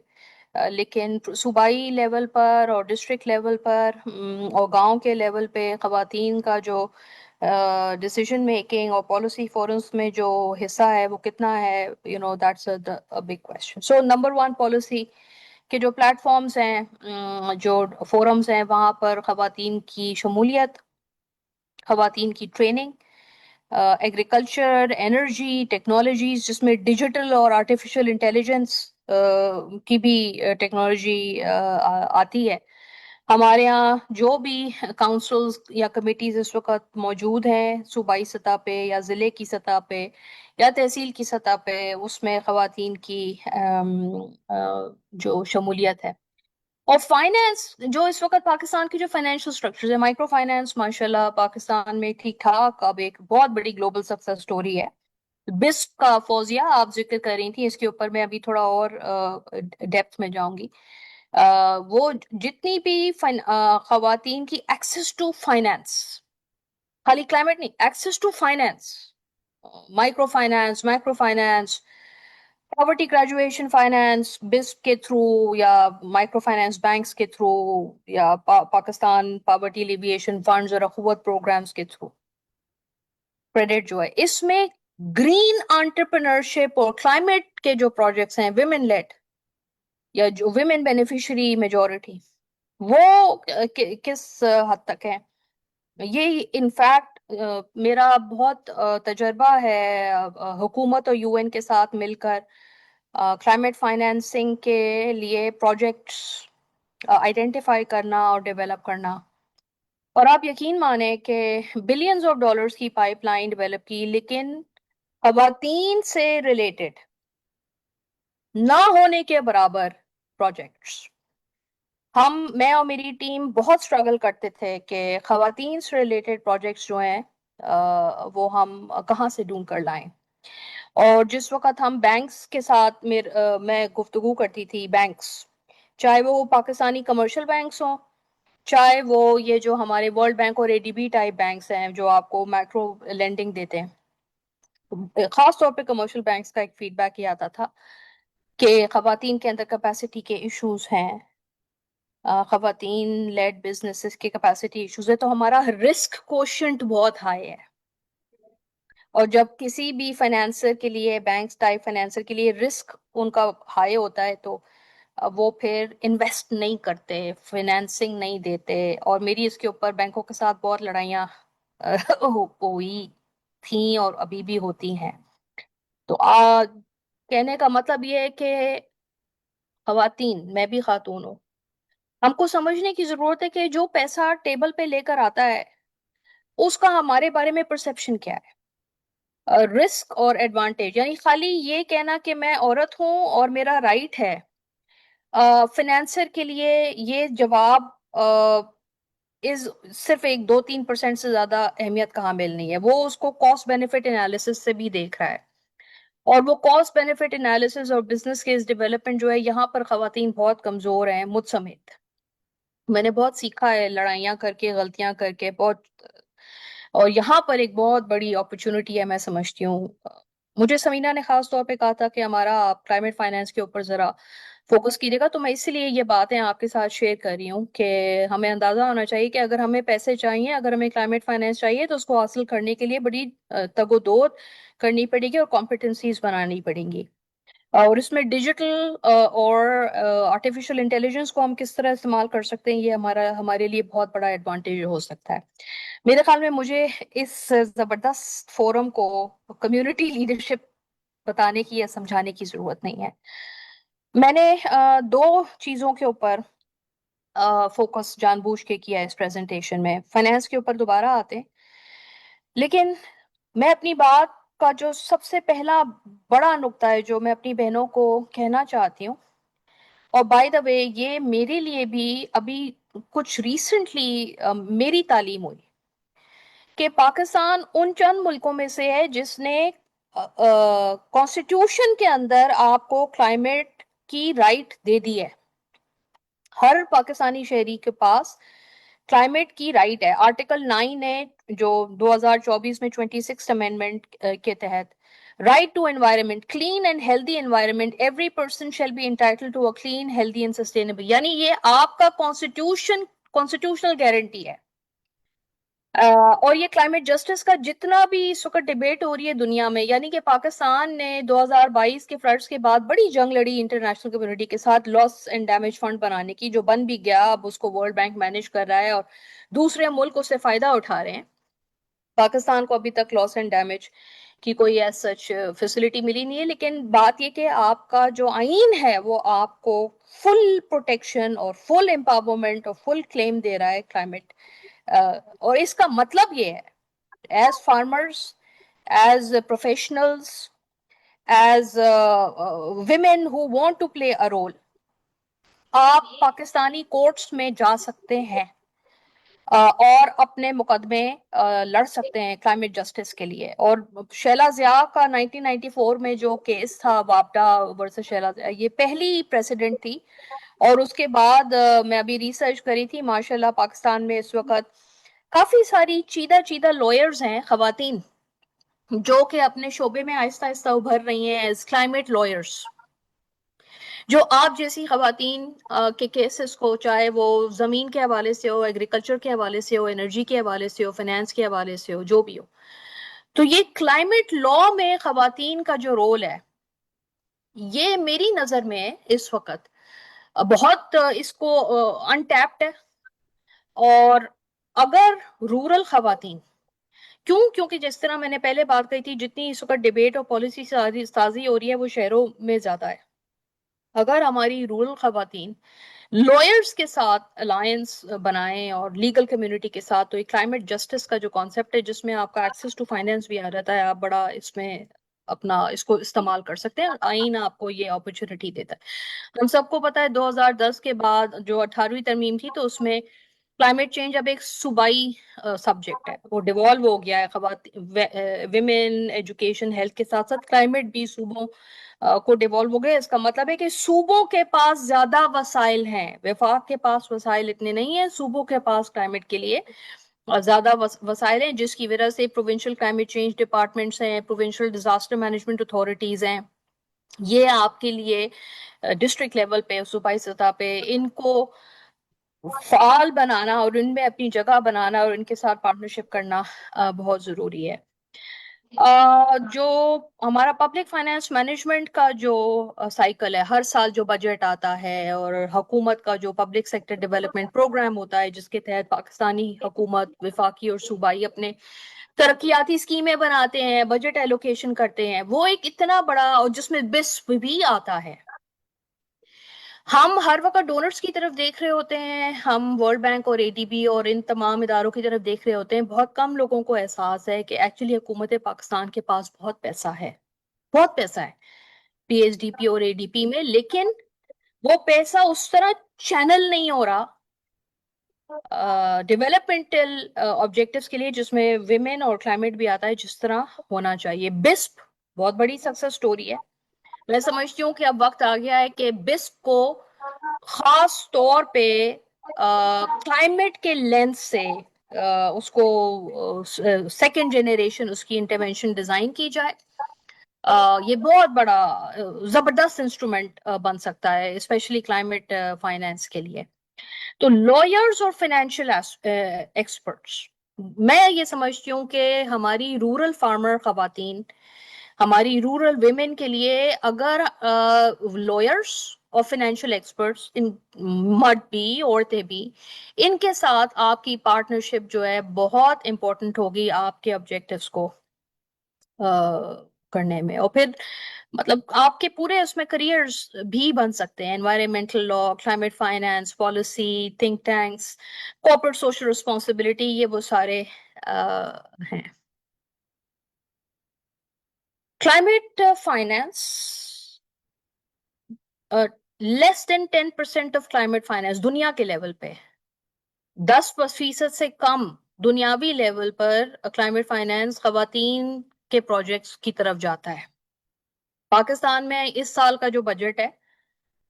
لیکن صوبائی لیول پر اور ڈسٹرکٹ لیول پر اور گاؤں کے لیول پہ خواتین کا جو ڈیسیجن میکنگ اور پالیسی فورمز میں جو حصہ ہے وہ کتنا ہے، that's a big question۔ So number one policy کہ جو پلیٹ فارمز ہیں، جو فورمز ہیں، وہاں پر خواتین کی شمولیت، خواتین کی ٹریننگ، ایگریکلچر، انرجی، ٹیکنالوجیز جس میں ڈیجیٹل اور آرٹیفیشل انٹیلیجنس کی بھی ٹیکنالوجی آتی ہے، ہمارے یہاں جو بھی کاؤنسلز یا کمیٹیز اس وقت موجود ہیں صوبائی سطح پہ یا ضلع کی سطح پہ یا تحصیل کی سطح پہ، اس میں خواتین کی جو شمولیت ہے. اور فائنینس جو اس وقت پاکستان کی جو فائنینشل سٹرکچرز ہے، مائکرو فائنینس ماشاءاللہ پاکستان میں ٹھیک ٹھاک اب ایک بہت بڑی گلوبل سکسیس سٹوری ہے. بسپ کا فوزیہ آپ ذکر کر رہی تھی، اس کے اوپر میں ابھی تھوڑا اور ڈیپتھ میں جاؤں گی. وہ جتنی بھی خواتین کی ایکسس ٹو فائنینس، خالی کلائمیٹ نہیں، access to finance, microfinance, microfinance, poverty graduation finance BISP کے تھرو یا مائکرو فائنینس بینکس کے تھرو یا پاکستان پاورٹی الیویشن فنڈز اور اخوت پروگرامز کے تھرو کریڈٹ جو ہے، اس میں گرین انٹرپرنرشپ اور کلائمیٹ کے جو پروجیکٹس ہیں ویمن لیڈ یا جو ویمن بینیفیشری میجورٹی، وہ کس حد تک ہے. یہ انفیکٹ میرا بہت تجربہ ہے حکومت اور یو این کے ساتھ مل کر کلائمیٹ فائنینسنگ کے لیے پروجیکٹس آئیڈینٹیفائی کرنا اور ڈیولپ کرنا. اور آپ یقین مانیں کہ بلینز آف ڈالرز کی پائپ لائن ڈیولپ کی، لیکن خواتین سے ریلیٹڈ نہ ہونے کے برابر پروجیکٹس. میں اور میری ٹیم بہت سٹرگل کرتے تھے کہ خواتین سے ریلیٹڈ پروجیکٹس جو ہیں وہ ہم کہاں سے ڈھونڈ کر لائیں. اور جس وقت ہم بینکس کے ساتھ میں گفتگو کرتی تھی، بینکس چاہے وہ پاکستانی کمرشل بینکس ہوں، چاہے وہ یہ جو ہمارے ورلڈ بینک اور اے ڈی بی ٹائپ بینکس ہیں جو آپ کو مائکرو لینڈنگ دیتے ہیں، خاص طور پہ کمرشل بینکس کا ایک فیڈ بیک یہ آتا تھا کہ خواتین کے اندر کیپیسٹی کے ایشوز ہیں، خواتین لیڈ بزنسز کے کیپیسٹی ایشوز ہے، تو ہمارا رسک کوشنٹ بہت ہائی ہے. اور جب کسی بھی فائنینسر کے لیے، بینکس ٹائپ فائنینسر کے لیے رسک ان کا ہائی ہوتا ہے تو وہ پھر انویسٹ نہیں کرتے، فائنینسنگ نہیں دیتے. اور میری اس کے اوپر بینکوں کے ساتھ بہت لڑائیاں ہوئی تھیں اور ابھی بھی ہوتی ہیں. تو کہنے کا مطلب یہ ہے کہ خواتین، میں بھی خاتون ہوں، ہم کو سمجھنے کی ضرورت ہے کہ جو پیسہ ٹیبل پہ لے کر آتا ہے اس کا ہمارے بارے میں پرسپشن کیا ہے. رسک اور ایڈوانٹیج، یعنی خالی یہ کہنا کہ میں عورت ہوں اور میرا رائٹ ہے، فائنینسر کے لیے یہ جواب صرف 2-3% سے زیادہ اہمیت کا حامل نہیں ہے. وہ اس کو کاسٹ بینیفٹ انالیسس سے بھی دیکھ رہا ہے، اور وہ کاسٹ بینیفٹ انالیسس اور بزنس کیس ڈیولپمنٹ جو ہے، یہاں پر خواتین بہت کمزور ہیں، مجھ سمیت. میں نے بہت سیکھا ہے لڑائیاں کر کے، غلطیاں کر کے بہت. اور یہاں پر ایک بہت بڑی اپرچونٹی ہے، میں سمجھتی ہوں. مجھے سمینا نے خاص طور پہ کہا تھا کہ ہمارا آپ کلائمیٹ فائنینس کے اوپر ذرا فوکس کیجیے گا، تو میں اسی لیے یہ باتیں آپ کے ساتھ شیئر کر رہی ہوں کہ ہمیں اندازہ ہونا چاہیے کہ اگر ہمیں پیسے چاہیے، اگر ہمیں کلائمیٹ فائنینس چاہیے، تو اس کو حاصل کرنے کے لیے بڑی تگ و دو کرنی پڑے گی اور کمپیٹنسیز بنانی پڑیں گی. اور اس میں ڈیجیٹل اور آرٹیفیشل انٹیلیجنس کو ہم کس طرح استعمال کر سکتے ہیں، یہ ہمارے لیے بہت بڑا ایڈوانٹیج ہو سکتا ہے. میرے خیال میں مجھے اس زبردست فورم کو کمیونٹی لیڈرشپ بتانے کی یا سمجھانے کی ضرورت نہیں ہے. میں نے 2 چیزوں کے اوپر فوکس جان بوجھ کے کیا اس پریزنٹیشن میں. فائنینس کے اوپر دوبارہ آتے ہیں، لیکن میں اپنی بات کا جو سب سے پہلا بڑا نقطہ ہے جو میں اپنی بہنوں کو کہنا چاہتی ہوں، اور بائی دا وے یہ میرے لیے بھی ابھی کچھ ریسنٹلی میری تعلیم ہوئی کہ پاکستان ان چند ملکوں میں سے ہے جس نے کانسٹیٹیوشن کے اندر آپ کو کلائمیٹ کی رائٹ دے دی ہے. ہر پاکستانی شہری کے پاس کلائمیٹ کی رائٹ ہے. آرٹیکل 9 ہے جو 2024 میں 26 امینڈمنٹ کے تحت، right to environment, clean and healthy environment, every person shall be entitled to a clean, healthy and sustainable. یعنی یہ آپ کا کانسٹیٹیوشنل گارنٹی ہے. اور یہ کلائمیٹ جسٹس کا جتنا بھی اس وقت ڈیبیٹ ہو رہی ہے دنیا میں، یعنی کہ پاکستان نے 2022 کے فلڈز کے بعد بڑی جنگ لڑی انٹرنیشنل کمیونٹی کے ساتھ لاس اینڈ ڈیمیج فنڈ بنانے کی، جو بن بھی گیا، اب اس کو ورلڈ بینک مینج کر رہا ہے اور دوسرے ملک اس سے فائدہ اٹھا رہے ہیں. پاکستان کو ابھی تک لاس اینڈ ڈیمیج کی کوئی ایز سچ فیسلٹی ملی نہیں ہے، لیکن بات یہ کہ آپ کا جو آئین ہے وہ آپ کو فل پروٹیکشن اور فل امپاورمنٹ اور فل کلیم دے رہا ہے کلائمیٹ، اور اس کا مطلب یہ ہے as farmers, as professionals, as women who want to play a role، آپ پاکستانی کورٹس میں جا سکتے ہیں اور اپنے مقدمے لڑ سکتے ہیں کلائمیٹ جسٹس کے لیے. اور شیلا ضیاء کا 1994 میں جو کیس تھا وابڈا ورسس شیلا ضیاء، یہ پہلی پریسیڈنٹ تھی. اور اس کے بعد میں ابھی ریسرچ کری تھی، ماشاءاللہ پاکستان میں اس وقت کافی ساری چیدہ لوئرز ہیں، خواتین، جو کہ اپنے شعبے میں آہستہ آہستہ ابھر رہی ہیں ایز کلائمیٹ لوئرز، جو آپ جیسی خواتین کے کیسز کو، چاہے وہ زمین کے حوالے سے ہو، ایگریکلچر کے حوالے سے ہو، انرجی کے حوالے سے ہو، فائنینس کے حوالے سے ہو، جو بھی ہو، تو یہ کلائمیٹ لا میں خواتین کا جو رول ہے، یہ میری نظر میں اس وقت بہت اس کو انٹیپڈ ہے. اور اگر رورل خواتین، کیونکہ جس طرح میں نے پہلے بات کہی تھی، جتنی اس وقت ڈیبیٹ اور پالیسی سازی ہو رہی ہے وہ شہروں میں زیادہ ہے، اگر ہماری رورل خواتین لوئرز کے ساتھ الائنس بنائیں اور لیگل کمیونٹی کے ساتھ، تو ایک کلائمیٹ جسٹس کا جو کانسیپٹ ہے جس میں آپ کا ایکسیس ٹو فائنینس بھی آ رہتا ہے، آپ بڑا اس میں اپنا اس کو استعمال کر سکتے ہیں. آئین آپ کو یہ اپرچونٹی دیتا ہے. ہم سب کو پتا ہے 2010 کے بعد جو 18ویں ترمیم تھی، تو اس میں کلائمیٹ چینج اب ایک صوبائی سبجیکٹ ہے، وہ ڈیوالو ہو گیا ہے. ویمن، ایجوکیشن، ہیلتھ کے ساتھ ساتھ کلائمیٹ بھی صوبوں کو ڈیوالو ہو گئے. اس کا مطلب ہے کہ صوبوں کے پاس زیادہ وسائل ہیں، وفاق کے پاس وسائل اتنے نہیں ہیں، صوبوں کے پاس کلائمیٹ کے لیے زیادہ وسائل ہیں، جس کی وجہ سے پروونشل کلائمیٹ چینج ڈپارٹمنٹس ہیں، پروونشل ڈیزاسٹر مینجمنٹ اتھارٹیز ہیں، یہ آپ کے لیے ڈسٹرکٹ لیول پہ، صوبائی سطح پہ ان کو فعال بنانا اور ان میں اپنی جگہ بنانا اور ان کے ساتھ پارٹنرشپ کرنا بہت ضروری ہے. جو ہمارا پبلک فائنانس مینجمنٹ کا جو سائیکل ہے، ہر سال جو بجٹ آتا ہے اور حکومت کا جو پبلک سیکٹر ڈیولپمنٹ پروگرام ہوتا ہے، جس کے تحت پاکستانی حکومت، وفاقی اور صوبائی اپنے ترقیاتی اسکیمیں بناتے ہیں، بجٹ ایلوکیشن کرتے ہیں، وہ ایک اتنا بڑا، اور جس میں بسپ بھی آتا ہے. ہم ہر وقت ڈونرز کی طرف دیکھ رہے ہوتے ہیں، ہم ورلڈ بینک اور ADB اور ان تمام اداروں کی طرف دیکھ رہے ہوتے ہیں. بہت کم لوگوں کو احساس ہے کہ ایکچولی حکومت پاکستان کے پاس بہت پیسہ ہے، بہت پیسہ ہے PSDP اور ADP میں، لیکن وہ پیسہ اس طرح چینل نہیں ہو رہا ڈیولپمنٹل آبجیکٹیوز کے لیے، جس میں ویمن اور کلائمیٹ بھی آتا ہے، جس طرح ہونا چاہیے. بسپ بہت بڑی سکسیس سٹوری ہے. میں سمجھتی ہوں کہ اب وقت آ گیا ہے کہ بسپ کو خاص طور پہ کلائمیٹ کے لینس سے اس کو سیکنڈ جنریشن اس کی انٹرونشن ڈیزائن کی جائے. یہ بہت بڑا زبردست انسٹرومنٹ بن سکتا ہے، اسپیشلی کلائمیٹ فائنینس کے لیے. تو لائرز اور فائنینشیل ایکسپرٹس، میں یہ سمجھتی ہوں کہ ہماری رورل فارمر خواتین، ہماری رورل ویمن کے لیے اگر لائرز اور فائنینشیل ایکسپرٹس، مرد بھی عورتیں بھی، ان کے ساتھ آپ کی پارٹنرشپ جو ہے بہت امپورٹنٹ ہوگی آپ کے آبجیکٹیوز کو کرنے میں. اور پھر مطلب آپ کے پورے اس میں کریئرز بھی بن سکتے ہیں، environmental law, climate finance, policy, think tanks, corporate social responsibility, یہ وہ سارے ہیں. Climate finance, less than 10% of climate finance دنیا کے لیول پہ، 10% سے کم دنیاوی لیول پر کلائمیٹ فائنانس خواتین کے پروجیکٹس کی طرف جاتا ہے. پاکستان میں اس سال کا جو بجٹ ہے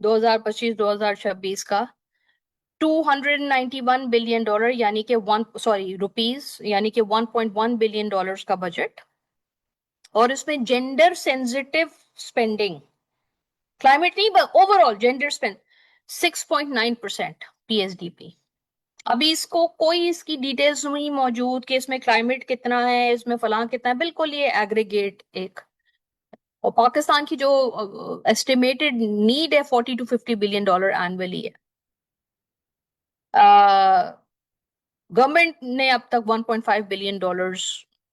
2025-2026 کا، $291 بلین یعنی کہ روپیز یعنی کہ $1.1 بلین کا بجٹ. اور اس میں جینڈر سینسٹیو اسپینڈنگ، کلائمیٹ نہیں، over all gender spend 6.9% PSDP. ابھی اس کو کوئی اس کی ڈیٹیلز نہیں موجود کہ اس میں کلائمیٹ کتنا ہے، اس میں فلاں کتنا ہے، بالکل یہ ایگریگیٹ ایک. اور پاکستان کی جو ایسٹیمیٹڈ نیڈ ہے $40-50 بلین اینولی ہے. گورنمنٹ نے اب تک $1.5 billion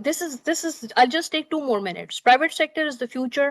this is I'll just take 2 more minutes. Private sector is the future,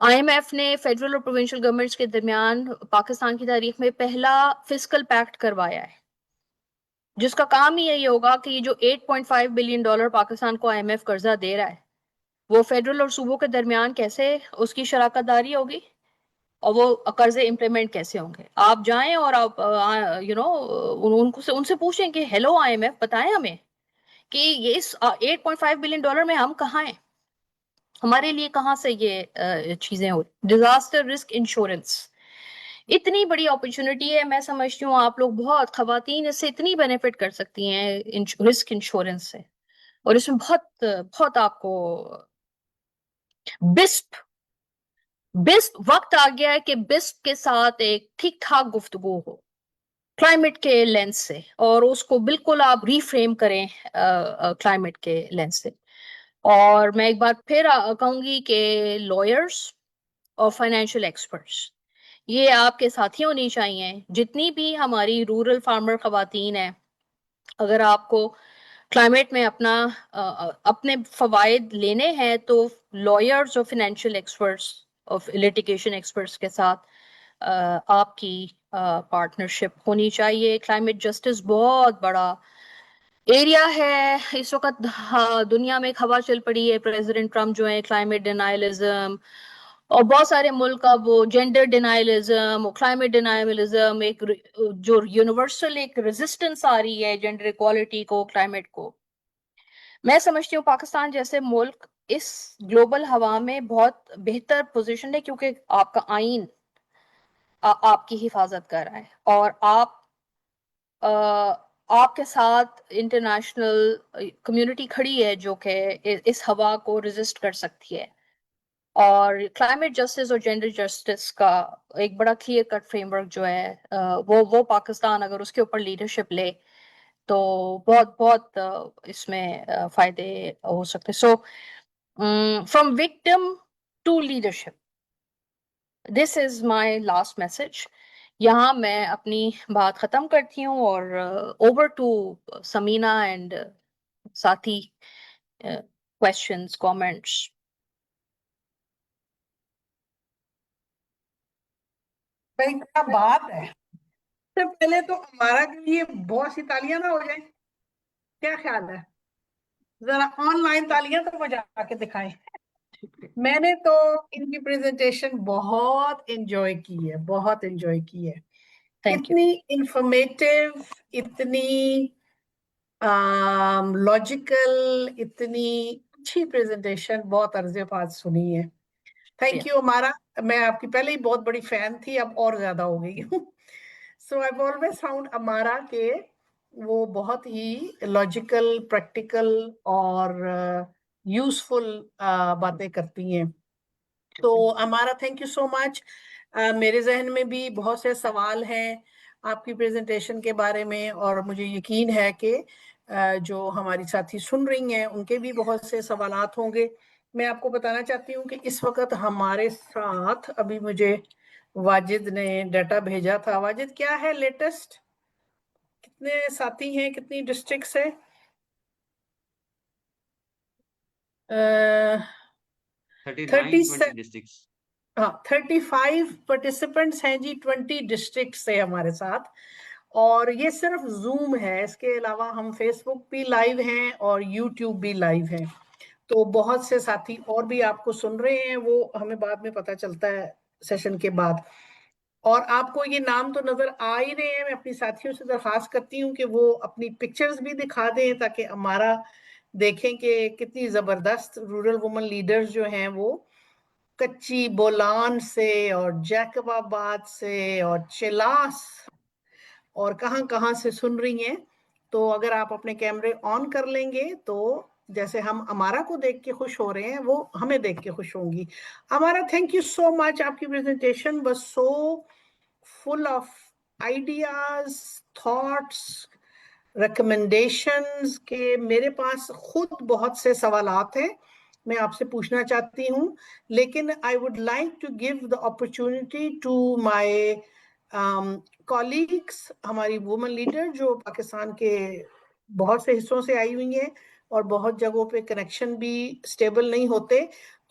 IMF نے فیڈرل اور پروونشل گورنمنٹس کے درمیان پاکستان کی تاریخ میں پہلا فسکل پیکٹ کروایا ہے، جس کا کام ہی یہی ہوگا کہ یہ جو $8.5 بلین پاکستان کو IMF قرضہ دے رہا ہے وہ فیڈرل اور صوبوں کے درمیان کیسے اس کی شراکت داری ہوگی اور وہ قرضے امپلیمنٹ کیسے ہوں گے. آپ جائیں اور آپ ان سے پوچھیں کہ ہیلو IMF بتائیں ہمیں کہ یہ اس $8.5 بلین میں ہم کہاں ہیں، ہمارے لیے کہاں سے یہ چیزیں ہو. ڈیزاسٹر رسک انشورنس اتنی بڑی اپرچونٹی ہے، میں سمجھتی ہوں آپ لوگ بہت خواتین اس سے اتنی بینیفٹ کر سکتی ہیں رسک انشورنس سے، اور اس میں بہت بہت آپ کو بسپ وقت آ گیا ہے کہ بسپ کے ساتھ ایک ٹھیک ٹھاک گفتگو ہو کلائمیٹ کے لینس سے، اور اس کو بالکل آپ ری فریم کریں کلائمیٹ کے لینس سے. اور میں ایک بار پھر کہوں گی کہ لائرز اور فائنینشیل ایکسپرٹس یہ آپ کے ساتھی ہونی چاہیے. جتنی بھی ہماری رورل فارمر خواتین ہیں، اگر آپ کو کلائمیٹ میں اپنے فوائد لینے ہیں تو لائرز اور فائنینشیل ایکسپرٹس اور لیٹیگیشن ایکسپرٹس کے ساتھ آپ کی پارٹنرشپ ہونی چاہیے. کلائمیٹ جسٹس بہت بڑا ایریا ہے اس وقت. دنیا میں ایک ہوا چل پڑی ہے، پریزیڈنٹ ٹرمپ جو ہے کلائمیٹ ڈینائلزم، اور بہت سارے ملک اب وہ جینڈر ڈینائلزم اور کلائمیٹ ڈینائلزم، ایک جو یونیورسل ایک ریزسٹنس آ رہی ہے جینڈر ایکوالٹی کو، کلائمیٹ کو. میں سمجھتی ہوں پاکستان جیسے ملک اس گلوبل ہوا میں بہت بہتر پوزیشن ہے، کیونکہ آپ کا آئین آپ کی حفاظت کر رہا ہے، اور آپ کے ساتھ انٹرنیشنل کمیونٹی کھڑی ہے جو کہ اس ہوا کو ریزسٹ کر سکتی ہے. اور کلائمیٹ جسٹس اور جینڈر جسٹس کا ایک بڑا کلیئر کٹ فریم ورک جو ہے وہ پاکستان اگر اس کے اوپر لیڈرشپ لے تو بہت بہت اس میں فائدے ہو سکتے. So from victim to leadership, this is my last message. یہاں میں اپنی بات ختم کرتی ہوں اور اوور ٹو سمینا اینڈ ساتھی کوشچنس کامنٹس. بھائی کیا بات ہے، سب سے پہلے تو ہمارا کے لیے بہت سی تالیاں نہ ہو جائیں، کیا خیال ہے؟ ذرا آن لائن تالیاں تو بجا کے دکھائیں. میں نے تو ان کی پریزنٹیشن بہت انجوائے کی ہے، بہت انجوائے کی ہے. اتنی انفارمیٹیو، اتنی لاجیکل، اتنی اچھی پریزنٹیشن، بہت عرض بات سنی ہے. تھینک یو ہمارا. میں آپ کی پہلے ہی بہت بڑی فین تھی، اب اور زیادہ ہو گئی ہوں. سو آئی آلویز فاؤنڈ ہمارا کہ وہ بہت ہی لاجیکل، پریکٹیکل اور یوزفل باتیں کرتی ہیں. تو ہمارا تھینک یو سو مچ. میرے ذہن میں بھی بہت سے سوال ہیں آپ کی پریزنٹیشن کے بارے میں، اور مجھے یقین ہے کہ جو ہماری ساتھی سن رہی ہیں ان کے بھی بہت سے سوالات ہوں گے. میں آپ کو بتانا چاہتی ہوں کہ اس وقت ہمارے ساتھ ابھی مجھے واجد نے ڈیٹا بھیجا تھا. واجد کیا ہے لیٹسٹ، کتنے ساتھی ہیں، کتنی ڈسٹرکٹس ہیں؟ 35 participants ہیں جی، 20 ڈسٹرکٹ سے ہمارے ساتھ. اور یہ صرف زوم ہے، اس کے علاوہ ہم فیس بک بھی لائیو ہیں اور یوٹیوب بھی لائیو ہیں. تو بہت سے ساتھی اور بھی آپ کو سن رہے ہیں، وہ ہمیں بعد میں پتہ چلتا ہے سیشن کے بعد. اور آپ کو یہ نام تو نظر آ ہی رہے ہیں. میں اپنی ساتھیوں سے درخواست کرتی ہوں کہ وہ اپنی پکچرز بھی دکھا دیں تاکہ ہمارا دیکھیں کہ کتنی زبردست رورل وومن لیڈرز جو ہیں وہ کچی بولان سے اور جیکب آباد سے اور چلاس اور کہاں کہاں سے سن رہی ہیں. تو اگر آپ اپنے کیمرے آن کر لیں گے تو جیسے ہم ہمارا کو دیکھ کے خوش ہو رہے ہیں وہ ہمیں دیکھ کے خوش ہوں گی. ہمارا تھینک یو سو مچ. آپ کی پریزنٹیشن بس so full of ideas, thoughts, recommendations کہ میرے پاس خود بہت سے سوالات ہیں میں آپ سے پوچھنا چاہتی ہوں. لیکن I would like to give the opportunity to my colleagues، ہماری وومن لیڈر جو پاکستان کے بہت سے حصوں سے آئی ہوئی ہیں اور بہت جگہوں پہ کنیکشن بھی سٹیبل نہیں ہوتے.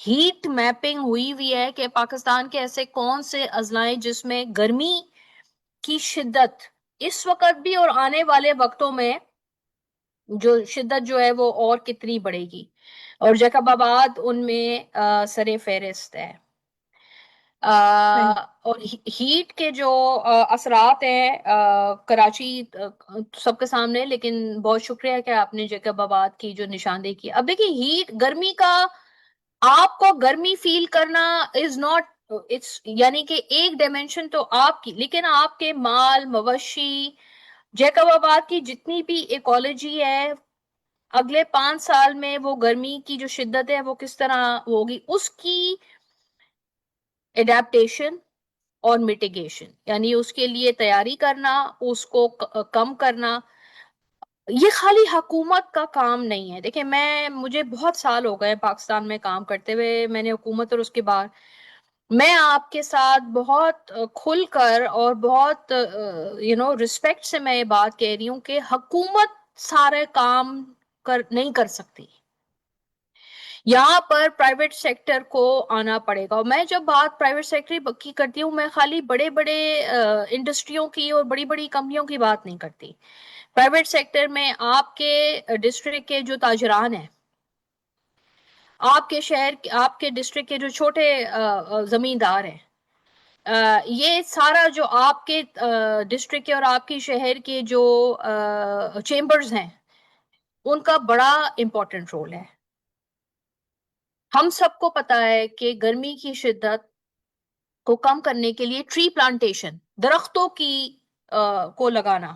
ہیٹ میپنگ ہوئی ہے کہ پاکستان کے ایسے کون سے اضلاع جس میں گرمی کی شدت اس وقت بھی اور آنے والے وقتوں میں جو شدت جو ہے وہ اور کتنی بڑھے گی، اور جیکب آباد ان میں سر فہرست ہے۔ اور ہیٹ کے جو اثرات ہیں کراچی سب کے سامنے، لیکن بہت شکریہ کہ آپ نے جیکب آباد کی جو نشاندہی کی۔ اب دیکھیں ہیٹ گرمی کا، آپ کو گرمی فیل کرنا از ناٹ یعنی کہ ایک ڈائمینشن تو آپ کی، لیکن آپ کے مال مویشی، جیکب آباد کی جتنی بھی ایکولوجی ہے اگلے 5 سال میں وہ گرمی کی جو شدت ہے وہ کس طرح ہوگی، اس کی اڈیپٹیشن اور میٹیگیشن، یعنی اس کے لیے تیاری کرنا، اس کو کم کرنا، یہ خالی حکومت کا کام نہیں ہے۔ دیکھیں مجھے بہت سال ہو گئے پاکستان میں کام کرتے ہوئے، میں نے حکومت اور اس کے بعد میں آپ کے ساتھ بہت کھل کر اور بہت رسپیکٹ سے میں یہ بات کہہ رہی ہوں کہ حکومت سارے کام نہیں کر سکتی، یہاں پر پرائیویٹ سیکٹر کو آنا پڑے گا۔ اور میں جب بات پرائیویٹ سیکٹر کی کرتی ہوں، میں خالی بڑے بڑے انڈسٹریوں کی اور بڑی بڑی کمپنیوں کی بات نہیں کرتی۔ پرائیویٹ سیکٹر میں آپ کے ڈسٹرکٹ کے جو تاجران ہیں، آپ کے شہر، آپ کے ڈسٹرکٹ کے جو چھوٹے زمیندار ہیں، یہ سارا جو آپ کے ڈسٹرکٹ کے اور آپ کے شہر کے جو چیمبرز ہیں، ان کا بڑا امپورٹنٹ رول ہے۔ ہم سب کو پتا ہے کہ گرمی کی شدت کو کم کرنے کے لیے ٹری پلانٹیشن، درختوں کی کو لگانا،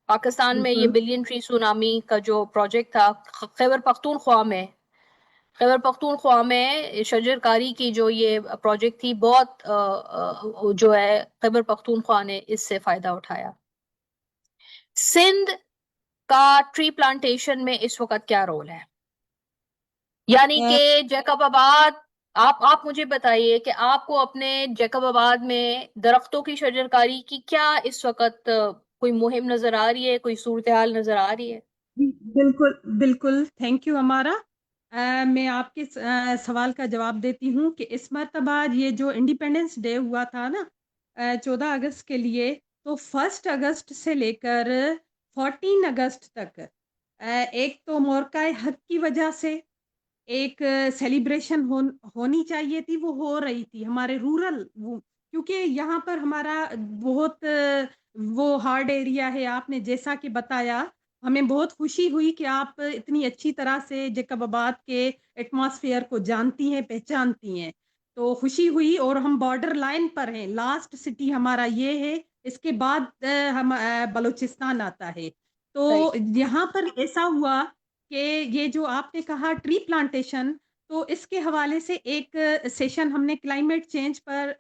پاکستان میں یہ بلین ٹری سونامی کا جو پروجیکٹ تھا خیبر پختونخوا میں شجر کاری کی جو یہ پروجیکٹ تھی، بہت جو ہے خیبر پختونخوا نے اس سے فائدہ اٹھایا۔ سندھ کا ٹری پلانٹیشن میں اس وقت کیا رول ہے؟ یعنی کہ جیکب آباد، آپ مجھے بتائیے کہ آپ کو اپنے جیکب آباد میں درختوں کی شجر کاری کی کیا اس وقت کوئی مہم نظر آ رہی ہے، کوئی صورتحال نظر آ رہی ہے؟ بالکل بالکل، تھینک یو ہمارا۔ میں آپ کے سوال کا جواب دیتی ہوں کہ اس مرتبہ یہ جو انڈیپینڈنس ڈے ہوا تھا نا 14 اگست کے لیے، تو 1 اگست سے لے کر 14 اگست تک ایک تو مورکہ حق کی وجہ سے ایک سیلیبریشن ہونی چاہیے تھی، وہ ہو رہی تھی ہمارے رورل، کیونکہ یہاں پر ہمارا بہت وہ ہارڈ ایریا ہے۔ آپ نے جیسا کہ بتایا، ہمیں بہت خوشی ہوئی کہ آپ اتنی اچھی طرح سے جیکب آباد کے ایٹماسفیئر کو جانتی ہیں، پہچانتی ہیں، تو خوشی ہوئی۔ اور ہم بارڈر لائن پر ہیں، لاسٹ سٹی ہمارا یہ ہے، اس کے بعد ہم بلوچستان آتا ہے۔ تو یہاں پر ایسا ہوا کہ یہ جو آپ نے کہا ٹری پلانٹیشن، تو اس کے حوالے سے ایک سیشن ہم نے کلائمیٹ چینج پر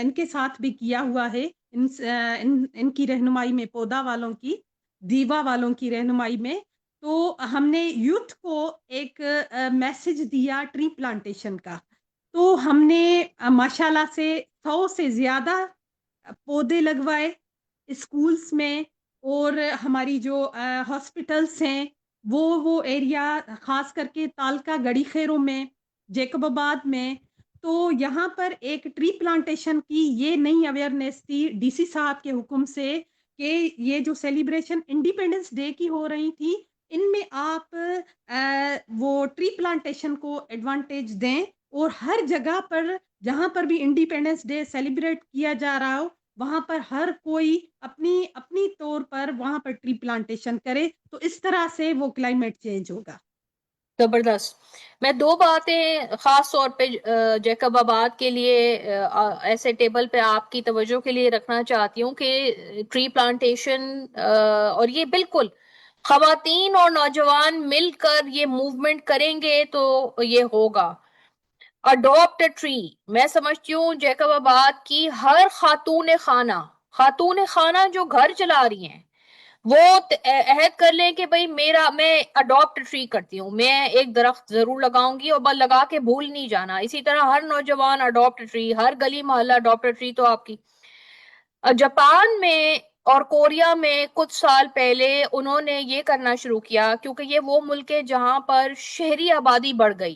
ان کے ساتھ بھی کیا ہوا ہے، ان کی رہنمائی میں، پودا والوں کی، دیوا والوں کی رہنمائی میں۔ تو ہم نے یوتھ کو ایک میسج دیا ٹری پلانٹیشن کا، تو ہم نے ماشاءاللہ سے 100 سے زیادہ پودے لگوائے اسکولز میں، اور ہماری جو ہاسپٹلس ہیں وہ ایریا، خاص کر کے تالکہ گڑی خیروں میں، جیکب آباد میں، تو یہاں پر ایک ٹری پلانٹیشن کی یہ نئی اویئرنیس تھی ڈی سی صاحب کے حکم سے، کہ یہ جو سیلیبریشن انڈیپینڈنس ڈے کی ہو رہی تھی، ان میں آپ وہ ٹری پلانٹیشن کو ایڈوانٹیج دیں، اور ہر جگہ پر جہاں پر بھی انڈیپینڈنس ڈے سیلیبریٹ کیا جا رہا ہو، وہاں پر ہر کوئی اپنی طور پر وہاں پر ٹری پلانٹیشن کرے، تو اس طرح سے وہ کلائمیٹ چینج ہوگا۔ زبردست۔ میں 2 باتیں خاص طور پہ جیکب آباد کے لیے ایسے ٹیبل پہ آپ کی توجہ کے لیے رکھنا چاہتی ہوں کہ ٹری پلانٹیشن، اور یہ بالکل خواتین اور نوجوان مل کر یہ موومنٹ کریں گے تو یہ ہوگا۔ اڈاپٹ ٹری، میں سمجھتی ہوں جیکب آباد کی ہر خاتون خانہ جو گھر چلا رہی ہیں، وہ عہد کر لیں کہ بھئی میں اڈاپٹ ٹری کرتی ہوں، میں ایک درخت ضرور لگاؤں گی، اور لگا کے بھول نہیں جانا۔ اسی طرح ہر نوجوان اڈاپٹ ٹری، ہر گلی محلہ اڈاپٹ ٹری۔ تو آپ کی جاپان میں اور کوریا میں کچھ سال پہلے انہوں نے یہ کرنا شروع کیا، کیونکہ یہ وہ ملک ہے جہاں پر شہری آبادی بڑھ گئی،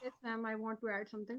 Yes, ma'am, I want to add something.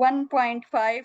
1.5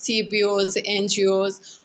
CPOs, NGOs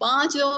5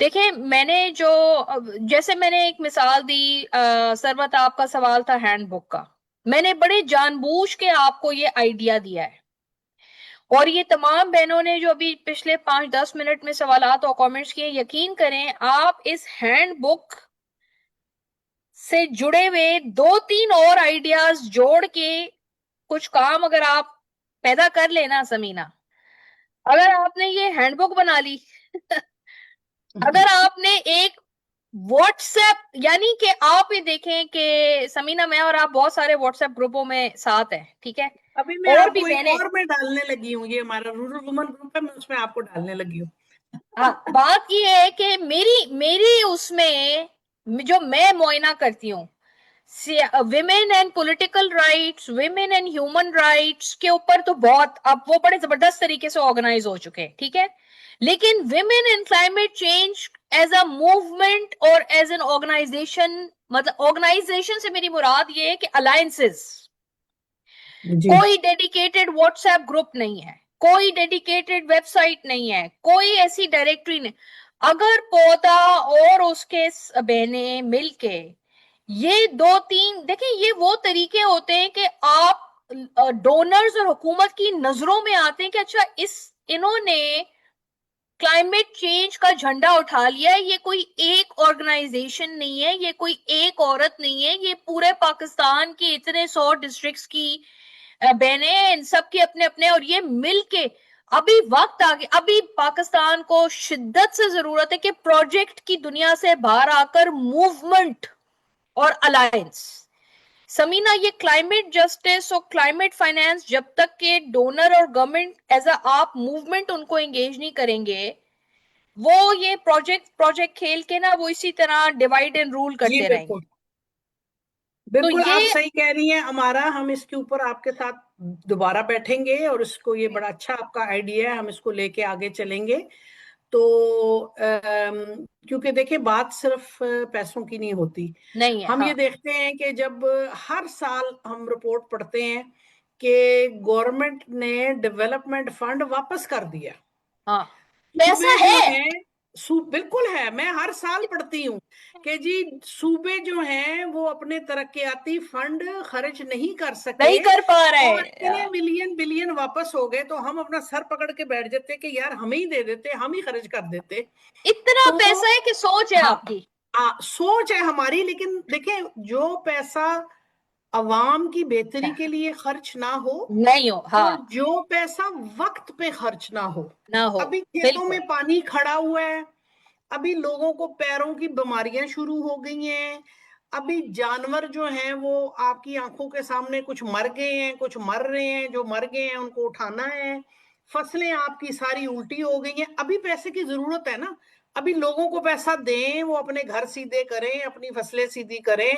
دیکھیں میں نے جو جیسے میں نے ایک مثال دی سروت، آپ کا سوال تھا ہینڈ بک کا، میں نے بڑے جان بوجھ کے آپ کو یہ آئیڈیا دیا ہے، اور یہ تمام بہنوں نے جو ابھی پچھلے 5-10 منٹ میں سوالات اور کامنٹس کیے، یقین کریں آپ اس ہینڈ بک سے جڑے ہوئے 2-3 اور آئیڈیاز جوڑ کے کچھ کام اگر آپ پیدا کر لینا سمینا، اگر آپ نے یہ ہینڈ بک بنا لی اگر آپ نے ایک واٹس ایپ، یعنی کہ آپ یہ دیکھیں کہ سمینا میں اور آپ بہت سارے واٹس ایپ گروپوں میں ساتھ ہیں، ٹھیک ہے، ابھی میں اور آپ بھی کو ایک بہنیں، اور میں ڈالنے لگی ہوں، یہ ہمارا رورل وومن گروپ ہے، میں اس میں آپ کو ڈالنے لگی ہوں. ہاں بات یہ ہے کہ میری اس میں جو میں معائنہ کرتی ہوں women and political rights, women and human rights کے اوپر تو بہت اب وہ بڑے زبردست طریقے سے آرگنائز ہو چکے ہیں، ٹھیک ہے، لیکن women and climate change as a movement اور ایز این آرگنائزیشن، مطلب آرگنائزیشن سے میری مراد یہ ہے کہ الائنسز، جی کوئی ڈیڈیکیٹڈ واٹس ایپ گروپ نہیں ہے، کوئی ڈیڈیکیٹڈ ویب سائٹ نہیں ہے، کوئی ایسی ڈائریکٹری نہیں. اگر پودا اور اس کے بہنیں مل کے یہ 2-3 دیکھیں، یہ وہ طریقے ہوتے ہیں کہ آپ ڈونرز اور حکومت کی نظروں میں آتے ہیں کہ اچھا انہوں نے کلائمیٹ چینج کا جھنڈا اٹھا لیا ہے، یہ کوئی ایک آرگنائزیشن نہیں ہے، یہ کوئی ایک عورت نہیں ہے، یہ پورے پاکستان کی اتنے 100 ڈسٹرکٹس کی بہنیں، ان سب کے اپنے اپنے، اور یہ مل کے ابھی وقت آگے، ابھی پاکستان کو شدت سے ضرورت ہے کہ پروجیکٹ کی دنیا سے باہر آ کر موومنٹ اور الائنس. سمینا یہ کلائمیٹ جسٹس اور کلائمیٹ فائنانس جب تک کہ ڈونر اور گورنمنٹ ایز اے آپ موومنٹ ان کو انگیج نہیں کریں گے، وہ یہ پروجیکٹ کھیل کے نا وہ اسی طرح ڈیوائڈ اینڈ رول جی کرتے رہیں گے. بالکل بالکل یہ آپ صحیح کہہ رہی ہیں ہمارا. ہم اس کے اوپر آپ کے ساتھ دوبارہ بیٹھیں گے اور اس کو، یہ بڑا اچھا آپ کا آئیڈیا ہے، ہم اس کو لے کے آگے چلیں گے. تو کیونکہ دیکھیں بات صرف پیسوں کی نہیں ہوتی، نہیں ہے. ہم ہاں یہ دیکھتے ہیں کہ جب ہر سال ہم رپورٹ پڑھتے ہیں کہ گورنمنٹ نے ڈیولپمنٹ فنڈ واپس کر دیا، ہاں پیسہ صوبے جو ہے، ہیں بالکل ہے، میں ہر سال پڑھتی ہوں کہ جی صوبے جو ہیں وہ اپنے ترقیاتی فنڈ خرچ نہیں کر سکے نہیں کر پا رہے اور اتنے ملین بلین واپس ہو گئے، تو ہم اپنا سر پکڑ کے بیٹھ جاتے کہ یار ہمیں ہی دے دیتے، ہم ہی خرچ کر دیتے. اتنا تو پیسہ ہے کہ سوچ ہے ہاں آپ کی. سوچ ہے ہماری، لیکن دیکھیں جو پیسہ عوام کی بہتری کے لیے خرچ نہ ہو، نہیں ہو. ہاں اور جو پیسہ وقت پہ خرچ نہ ہو. نہ ہو. ابھی کھیتوں بالکل میں پانی کھڑا ہوا ہے، ابھی لوگوں کو پیروں کی بیماریاں شروع ہو گئی ہیں، ابھی جانور جو ہیں وہ آپ کی آنکھوں کے سامنے کچھ مر گئے ہیں، کچھ مر رہے ہیں، جو مر گئے ہیں ان کو اٹھانا ہے، فصلیں آپ کی ساری الٹی ہو گئی ہیں. ابھی پیسے کی ضرورت ہے نا، ابھی لوگوں کو پیسہ دیں، وہ اپنے گھر سیدھے کریں، اپنی فصلیں سیدھی کریں.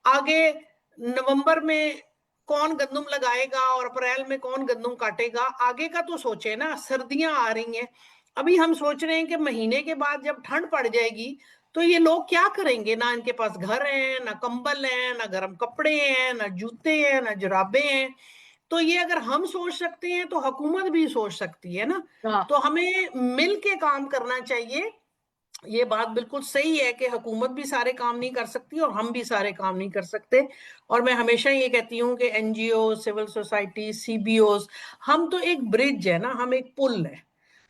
آگے نومبر میں کون گندم لگائے گا اور اپریل میں کون گندم کاٹے گا، آگے کا تو سوچے نا. سردیاں آ رہی ہیں، ابھی ہم سوچ رہے ہیں کہ مہینے کے بعد جب ٹھنڈ پڑ جائے گی تو یہ لوگ کیا کریں گے؟ نہ ان کے پاس گھر ہیں، نہ کمبل ہیں، نہ گرم کپڑے ہیں، نہ جوتے ہیں، نہ جرابیں ہیں. تو یہ اگر ہم سوچ سکتے ہیں تو حکومت بھی سوچ سکتی ہے نا. ہاں. تو ہمیں مل کے کام کرنا چاہیے. یہ بات بالکل صحیح ہے کہ حکومت بھی سارے کام نہیں کر سکتی اور ہم بھی سارے کام نہیں کر سکتے. اور میں ہمیشہ یہ کہتی ہوں کہ N G O, civil society, C B Os, ہم تو ایک برج ہے نا، ہم ایک پل ہے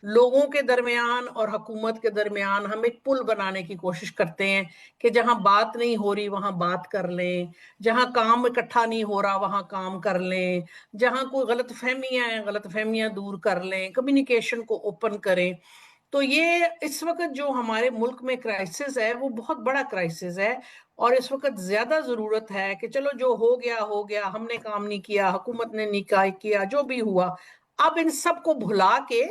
لوگوں کے درمیان اور حکومت کے درمیان. ہم ایک پل بنانے کی کوشش کرتے ہیں کہ جہاں بات نہیں ہو رہی وہاں بات کر لیں، جہاں کام اکٹھا نہیں ہو رہا وہاں کام کر لیں، جہاں کوئی غلط فہمیاں ہیں غلط فہمیاں دور کر لیں، کمیونیکیشن کو اوپن کریں. تو یہ اس وقت جو ہمارے ملک میں کرائسس ہے وہ بہت بڑا کرائسس ہے، اور اس وقت زیادہ ضرورت ہے کہ چلو جو ہو گیا، ہم نے کام نہیں کیا، حکومت نے نہیں کیا، جو بھی ہوا، اب ان سب کو بھلا کے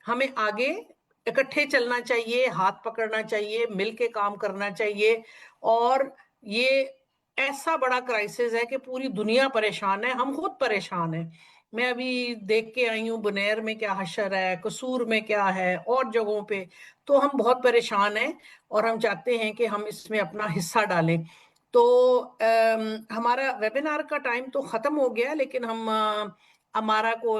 ہمیں آگے اکٹھے چلنا چاہیے، ہاتھ پکڑنا چاہیے، مل کے کام کرنا چاہیے. اور یہ ایسا بڑا کرائسس ہے کہ پوری دنیا پریشان ہے، ہم خود پریشان ہیں. میں ابھی دیکھ کے آئی ہوں بنیر میں کیا حشر ہے، قصور میں کیا ہے، اور جگہوں پہ. تو ہم بہت پریشان ہیں اور ہم چاہتے ہیں کہ ہم اس میں اپنا حصہ ڈالیں. تو ہمارا ویبینار کا ٹائم تو ختم ہو گیا، لیکن ہمارا کو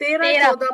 13, 14,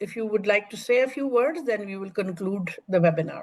if you would like to say a few words, then we will conclude the webinar.